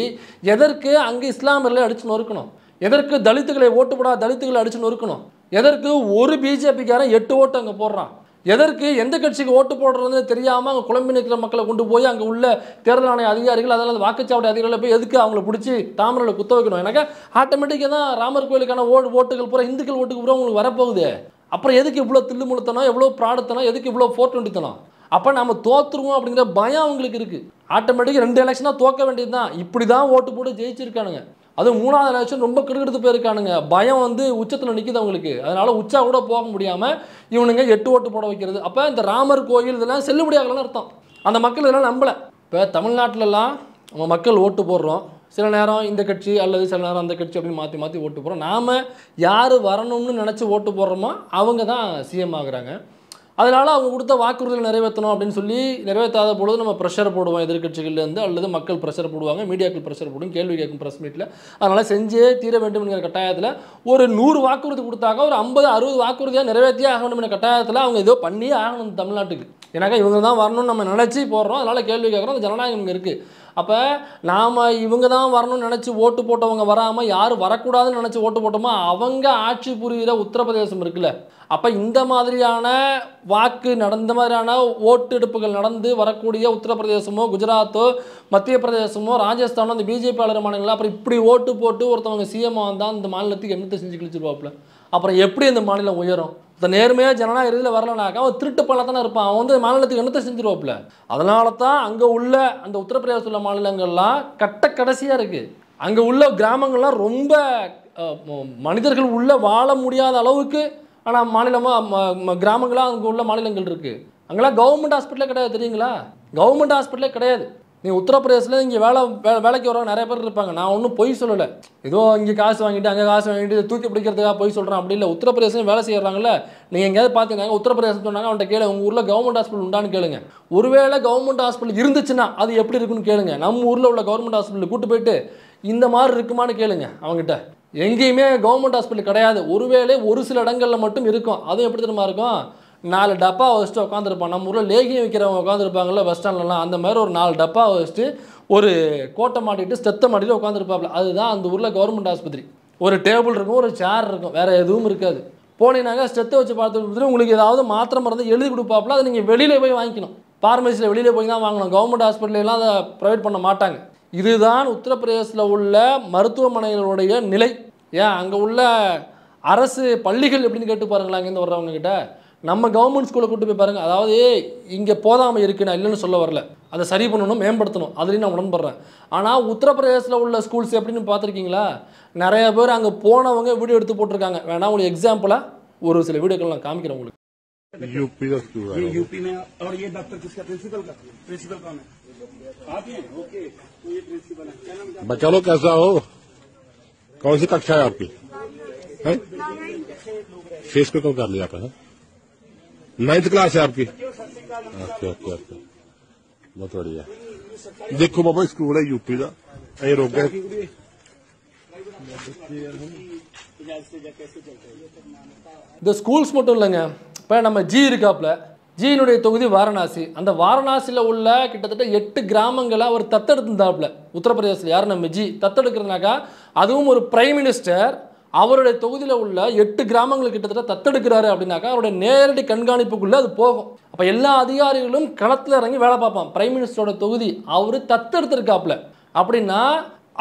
எதற்கு அங்கே இஸ்லாமியர்களை அடித்து நொறுக்கணும்? எதற்கு தலித்துகளை ஓட்டு போடாத தலித்துகளை அடித்து நொறுக்கணும்? எதற்கு ஒரு பிஜேபிக்காரன் 8 ஓட்டு அங்கே போடுறான்? எதற்கு எந்த கட்சிக்கு ஓட்டு போடுறதுன்னு தெரியாமல் அங்கே குழம்பி நிற்கிற மக்களை கொண்டு போய் அங்கே உள்ள தேர்தல் ஆணைய அதிகாரிகள் அதனால் வாக்குச்சாவடி அதிகாரிகளை போய் எதுக்கு அவங்கள பிடிச்சி தாமரையில் குத்த வைக்கணும்? எனக்கு ஆட்டோமேட்டிக்காக தான் ராமர் கோயிலுக்கான ஓட்டுகள் பூரா இந்துக்கள் ஓட்டுக்கு பூரா உங்களுக்கு வரப்போகுது. அப்புறம் எதுக்கு இவ்வளோ தில்லு முழுத்தனம், எவ்வளோ ப்ராடத்தனம், எதுக்கு இவ்வளோ 420 அப்போ நம்ம தோற்றுருவோம் அப்படிங்கிற பயம் அவங்களுக்கு இருக்குது. ஆட்டோமேட்டிக்காக 2 எலெக்ஷனாக தோக்க வேண்டியது தான். இப்படி தான் ஓட்டு போட்டு ஜெயிச்சிருக்கானுங்க. அதுவும் 3வது எலெக்ஷன் ரொம்ப கிடுக்கிடுத்து போயிருக்கானுங்க. பயம் வந்து உச்சத்தில் நிற்கிது அவங்களுக்கு. அதனால் உச்சா கூட போக முடியாமல் இவனுங்க 8 ஓட்டு போட வைக்கிறது. அப்போ இந்த ராமர் கோயில் இதெல்லாம் செல்லுபடியாகலன்னு அர்த்தம். அந்த மக்கள் இதெல்லாம் நம்பலை. இப்போ தமிழ்நாட்டிலலாம் நம்ம மக்கள் ஓட்டு போடுறோம், சில நேரம் இந்த கட்சி அல்லது சில நேரம் அந்த கட்சி அப்படின்னு மாற்றி மாற்றி ஓட்டு போடுறோம். நாம் யார் வரணும்னு நினச்சி ஓட்டு போடுறோமோ அவங்க தான் சிஎம் ஆகுறாங்க. அதனால் அவங்க கொடுத்த வாக்குறுதிகளை நிறைவேற்றணும் அப்படின்னு சொல்லி நிறைவேற்றாத பொழுது நம்ம ப்ரெஷர் போடுவோம் எதிர்கட்சிகள்லேருந்து, அல்லது மக்கள் ப்ரெஷர் போடுவாங்க, மீடியாக்கள் ப்ரெஷர் போடும், கேள்வி கேட்கும் ப்ரெஸ் மீட்டில். அதனால் செஞ்சே தீர வேண்டும் என்கிற கட்டாயத்தில் ஒரு 100 வாக்குறுதி கொடுத்தாக்க ஒரு 50-60 வாக்குறுதியாக நிறைவேற்றியே ஆக வேண்டும் என்ற கட்டாயத்தில் அவங்க ஏதோ பண்ணியே ஆகணும் தமிழ்நாட்டுக்கு. ஏன்னாக்கா இவங்க தான் வரணும்னு நம்ம நினச்சி போடுறோம், அதனால் கேள்வி கேட்குறோம். அந்த ஜனநாயகம் இங்கே இருக்குது. அப்போ நாம் இவங்க தான் வரணும்னு நினச்சி ஓட்டு போட்டவங்க வராமல் யார் வரக்கூடாதுன்னு நினச்சி ஓட்டு போட்டோமோ அவங்க ஆட்சி புரிகிற உத்தரப்பிரதேசம் இருக்குல்ல, அப்போ இந்த மாதிரியான இந்த மாதிரியான ஓட்டெடுப்புகள் நடந்து வரக்கூடிய உத்தரப்பிரதேசமோ குஜராத்தோ மத்திய பிரதேசமோ ராஜஸ்தானோ அந்த பிஜேபி ஆளுற மாநிலங்களோ அப்புறம் இப்படி ஓட்டு போட்டு ஒருத்தவங்க சிஎம் வந்தால் இந்த மாநிலத்துக்கு என்னத்தை செஞ்சு கிழிச்சிருவாப்புல? அப்புறம் எப்படி இந்த மாநிலம் உயரும்? இந்த நேர்மையாக ஜனநாயக இதில் வரலனாக்கா அவன் திருட்டு பண்ணத்தானே இருப்பான். அவன் வந்து மாநிலத்துக்கு என்னத்தை செஞ்சிருவாப்புல? அதனால தான் அங்கே உள்ள அந்த உத்தரப்பிரதேச உள்ள மாநிலங்கள்லாம் கடைசியாக இருக்குது. அங்கே உள்ள கிராமங்கள்லாம் ரொம்ப மனிதர்கள் உள்ள வாழ முடியாத அளவுக்கு ஆனால் மாநிலமாக கிராமங்களாக அங்கே உள்ள மாநிலங்கள் இருக்குது. அங்கெல்லாம் கவர்மெண்ட் ஹாஸ்பிட்டலே கிடையாது, தெரியுங்களா? கவர்மெண்ட் ஹாஸ்பிட்டலே கிடையாது. நீ உத்தரப்பிரதேசில் இங்கே வேலைக்கு வரவங்க நிறைய பேர் இருப்பாங்க. நான் ஒன்றும் பொய் சொல்லலை, ஏதோ இங்கே காசு வாங்கிட்டு அங்கே காசு வாங்கிட்டு தூக்கி பிடிக்கிறதுக்காக பொய் சொல்கிறேன் அப்படி இல்லை. உத்தரப்பிரதேசம் வேலை செய்கிறாங்கல்ல, நீங்கள் எங்கேயாவது பார்த்தீங்கன்னா உத்தரப்பிரதேசம் சொன்னாங்க, அவன்கிட்ட கேளு உங்கள் ஊரில் கவர்மெண்ட் ஹாஸ்பிட்டல் உண்டான்னு கேளுங்க. ஒருவேளை கவர்மெண்ட் ஹாஸ்பிட்டல் இருந்துச்சுன்னா அது எப்படி இருக்குன்னு கேளுங்க. நம்ம ஊரில் உள்ள கவர்மெண்ட் ஹாஸ்பிட்டல் கூட்டு போயிட்டு இந்த மாதிரி இருக்குமான்னு கேளுங்க அவங்ககிட்ட. எங்கேயுமே கவர்மெண்ட் ஹாஸ்பிட்டல் கிடையாது. ஒருவேளை ஒரு சில இடங்களில் மட்டும் இருக்கும். அதுவும் எப்படி தெரியுமா இருக்கும்? 4 டப்பா வச்சுட்டு உட்காந்துருப்பான். நம்ம ஊரில் லேகியம் வைக்கிறவங்க உட்காந்துருப்பாங்கல்ல பஸ் ஸ்டாண்ட்லாம், அந்த மாதிரி ஒரு 4 டப்பா வச்சுட்டு ஒரு கோட்டை மாட்டிட்டு ஸ்டெத்தை மாட்டிட்டு உட்காந்துருப்பாப்புல. அதுதான் அந்த ஊரில் கவர்மெண்ட் ஆஸ்பத்திரி. ஒரு டேபிள் இருக்கும், ஒரு சேர் இருக்கும், வேறு எதுவும் இருக்காது. போனீங்கன்னாங்க ஸ்டெத்தை வச்சு பார்த்துட்டு உங்களுக்கு ஏதாவது மாத்திரை மருந்து எழுதி கொடுப்பாப்புல. அதை நீங்கள் வெளியில் போய் வாங்கிக்கணும். பார்மசியில் வெளியில் போய் தான் வாங்கணும். கவர்மெண்ட் ஹாஸ்பிட்டல்லாம் அதை ப்ரொவைட் பண்ண மாட்டாங்க. இதுதான் உத்தரப்பிரதேசத்தில் உள்ள மருத்துவமனைகளுடைய நிலை. ஏன் அங்கே உள்ள அரசு பள்ளிகள் எப்படின்னு கேட்டு பாருங்களா, அங்கேருந்து வர்றவங்க கிட்ட. நம்ம கவர்மெண்ட் ஸ்கூலை கூட்டு போய் பாருங்கள். அதாவது இங்கே போதாமல் இருக்குது, நான் இல்லைன்னு சொல்ல வரல, அதை சரி பண்ணணும், மேம்படுத்தணும், அதுலேயும் நான் உடன்படுறேன். ஆனால் உத்தரப்பிரதேசத்தில் உள்ள ஸ்கூல்ஸ் எப்படின்னு பார்த்துருக்கீங்களா? நிறைய பேர் அங்கே போனவங்க வீடியோ எடுத்து போட்டிருக்காங்க. வேணா உங்களுக்கு எக்ஸாம்பிளாக ஒரு சில வீடியோக்கள் நான் காமிக்கிறேன் உங்களுக்கு. यूपी में और ये डॉक्टर किसका प्रिंसिपल कौन है? आप ही हैं? ओके, तो ये प्रिंसिपल है। क्या नाम है? बच्चा लोग कैसा हो? कौन सी कक्षा है आपकी? है फेस पे कौन कर लिया आपने? 9th क्लास है आपकी? ओके ओके ओके, बहुत बढ़िया. देखो बाबा स्कूल है यूपी का, ये रोक गए. இந்த ஸ்கூல்ஸ் மட்டும் இல்லைங்க. இப்போ நம்ம ஜி இருக்காப்புல, ஜியினுடைய தொகுதி வாரணாசி. அந்த வாரணாசியில் உள்ள கிட்டத்தட்ட 8 கிராமங்களை அவர் தத்தெடுத்துருந்தாப்புல. உத்தரப்பிரதேசத்தில் யார் நம்ம ஜி தத்தெடுக்கிறனாக்கா, அதுவும் ஒரு பிரைம் மினிஸ்டர் அவருடைய தொகுதியில் உள்ள 8 கிராமங்கள் கிட்டத்தட்ட தத்தெடுக்கிறாரு அப்படின்னாக்கா அவருடைய நேரடி கண்காணிப்புக்குள்ளே அது போகும். அப்போ எல்லா அதிகாரிகளும் களத்தில் இறங்கி வேலை பார்ப்பான். பிரைம் மினிஸ்டரோட தொகுதி அவர் தத்தெடுத்திருக்காப்புல அப்படின்னா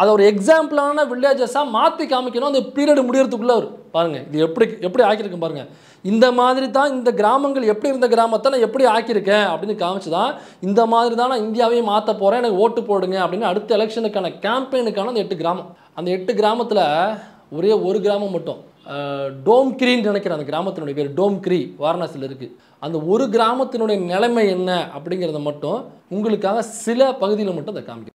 அதை ஒரு எக்ஸாம்பிளான வில்லேஜஸாக மாற்றி காமிக்கணும். அந்த பீரியட் முடியறதுக்குள்ளே அவர் பாருங்கள் இது எப்படி ஆக்கியிருக்கேன் பாருங்கள். இந்த மாதிரி தான் இந்த கிராமங்கள் எப்படி இருந்த கிராமத்தை நான் எப்படி ஆக்கியிருக்கேன் அப்படின்னு காமிச்சு தான் இந்த மாதிரி தான் நான் இந்தியாவையும் மாற்ற போகிறேன், எனக்கு ஓட்டு போடுங்க அப்படின்னு அடுத்த எலெக்ஷனுக்கான கேம்பெயினுக்கான அந்த 8 கிராமம். அந்த 8 கிராமத்தில் ஒரே ஒரு கிராமம் மட்டும் டோம்கிரின்னு நினைக்கிறேன். அந்த கிராமத்தினுடைய பேர் டோம்கிரி, வாரணாசியில் இருக்குது. அந்த ஒரு கிராமத்தினுடைய நிலைமை என்ன அப்படிங்கிறத மட்டும் உங்களுக்காக சில பகுதியில் மட்டும் அதை காமிக்கிறேன்.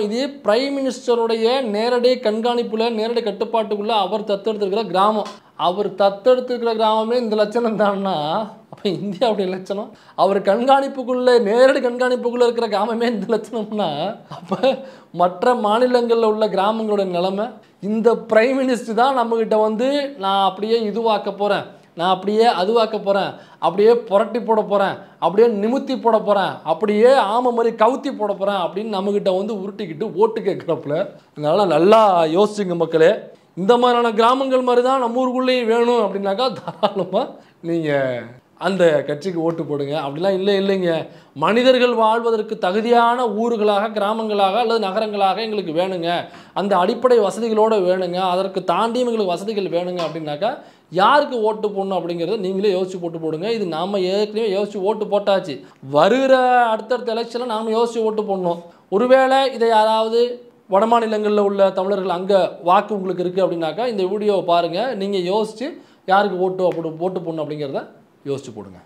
இது பிரைம் மினிஸ்டருடைய நேரடி கண்காணிப்புல நேரடி கட்டுப்பாட்டுக்குள்ள அவர் தத்தெடுத்திருக்கிற கிராமம். அவர் தத்தெடுத்திருக்கிற கிராமமே இந்த லட்சணம் தான்னா அப்போ இந்தியாவுடைய லட்சணம், அவர் கண்காணிப்புக்குள்ள நேரடி கண்காணிப்புக்குள்ள இருக்கிற கிராமமே இந்த லட்சணம்னா அப்போ மற்ற மாநிலங்களில் உள்ள கிராமங்களோட நிலைமை. இந்த பிரைம் மினிஸ்டர் தான் நம்மகிட்ட வந்து நான் அப்படியே இதுவாக்க போகிறேன், நான் அப்படியே அதுவாக்க போகிறேன், அப்படியே புரட்டி போட போகிறேன், அப்படியே நிமித்தி போட போகிறேன், அப்படியே ஆமை மாதிரி கவுத்தி போட போகிறேன் அப்படின்னு நம்மக்கிட்ட வந்து உருட்டிக்கிட்டு ஓட்டு கேட்குறப்பல. அதனால் நல்லா யோசிச்சுங்க மக்களே. இந்த மாதிரியான கிராமங்கள் மாதிரி தான் நம்ம ஊருக்குள்ளேயும் வேணும் அப்படின்னாக்கா தாராளமாக நீங்கள் அந்த கட்சிக்கு ஓட்டு போடுங்க. அப்படிலாம் இல்லைங்க, மனிதர்கள் வாழ்வதற்கு தகுதியான ஊர்களாக கிராமங்களாக அல்லது நகரங்களாக எங்களுக்கு வேணுங்க, அந்த அடிப்படை வசதிகளோடு வேணுங்க, அதற்கு தாண்டியும் எங்களுக்கு வசதிகள் வேணுங்க அப்படின்னாக்கா யாருக்கு ஓட்டு போடணும் அப்படிங்கிறத நீங்களே யோசிச்சு போட்டு போடுங்க. இது நாம் ஏற்கனவே யோசிச்சு ஓட்டு போட்டாச்சு. வருகிற அடுத்தடுத்த எலெக்ஷனில் நாம் யோசிச்சு ஓட்டு போடணும். ஒருவேளை இதை யாராவது வட மாநிலங்களில் உள்ள தமிழர்கள் அங்கே வாக்கு உங்களுக்கு இருக்குது அப்படின்னாக்கா இந்த வீடியோவை பாருங்கள், நீங்கள் யோசித்து யாருக்கு ஓட்டு போடணும் அப்படிங்கிறத யோசிச்சு போடுங்க.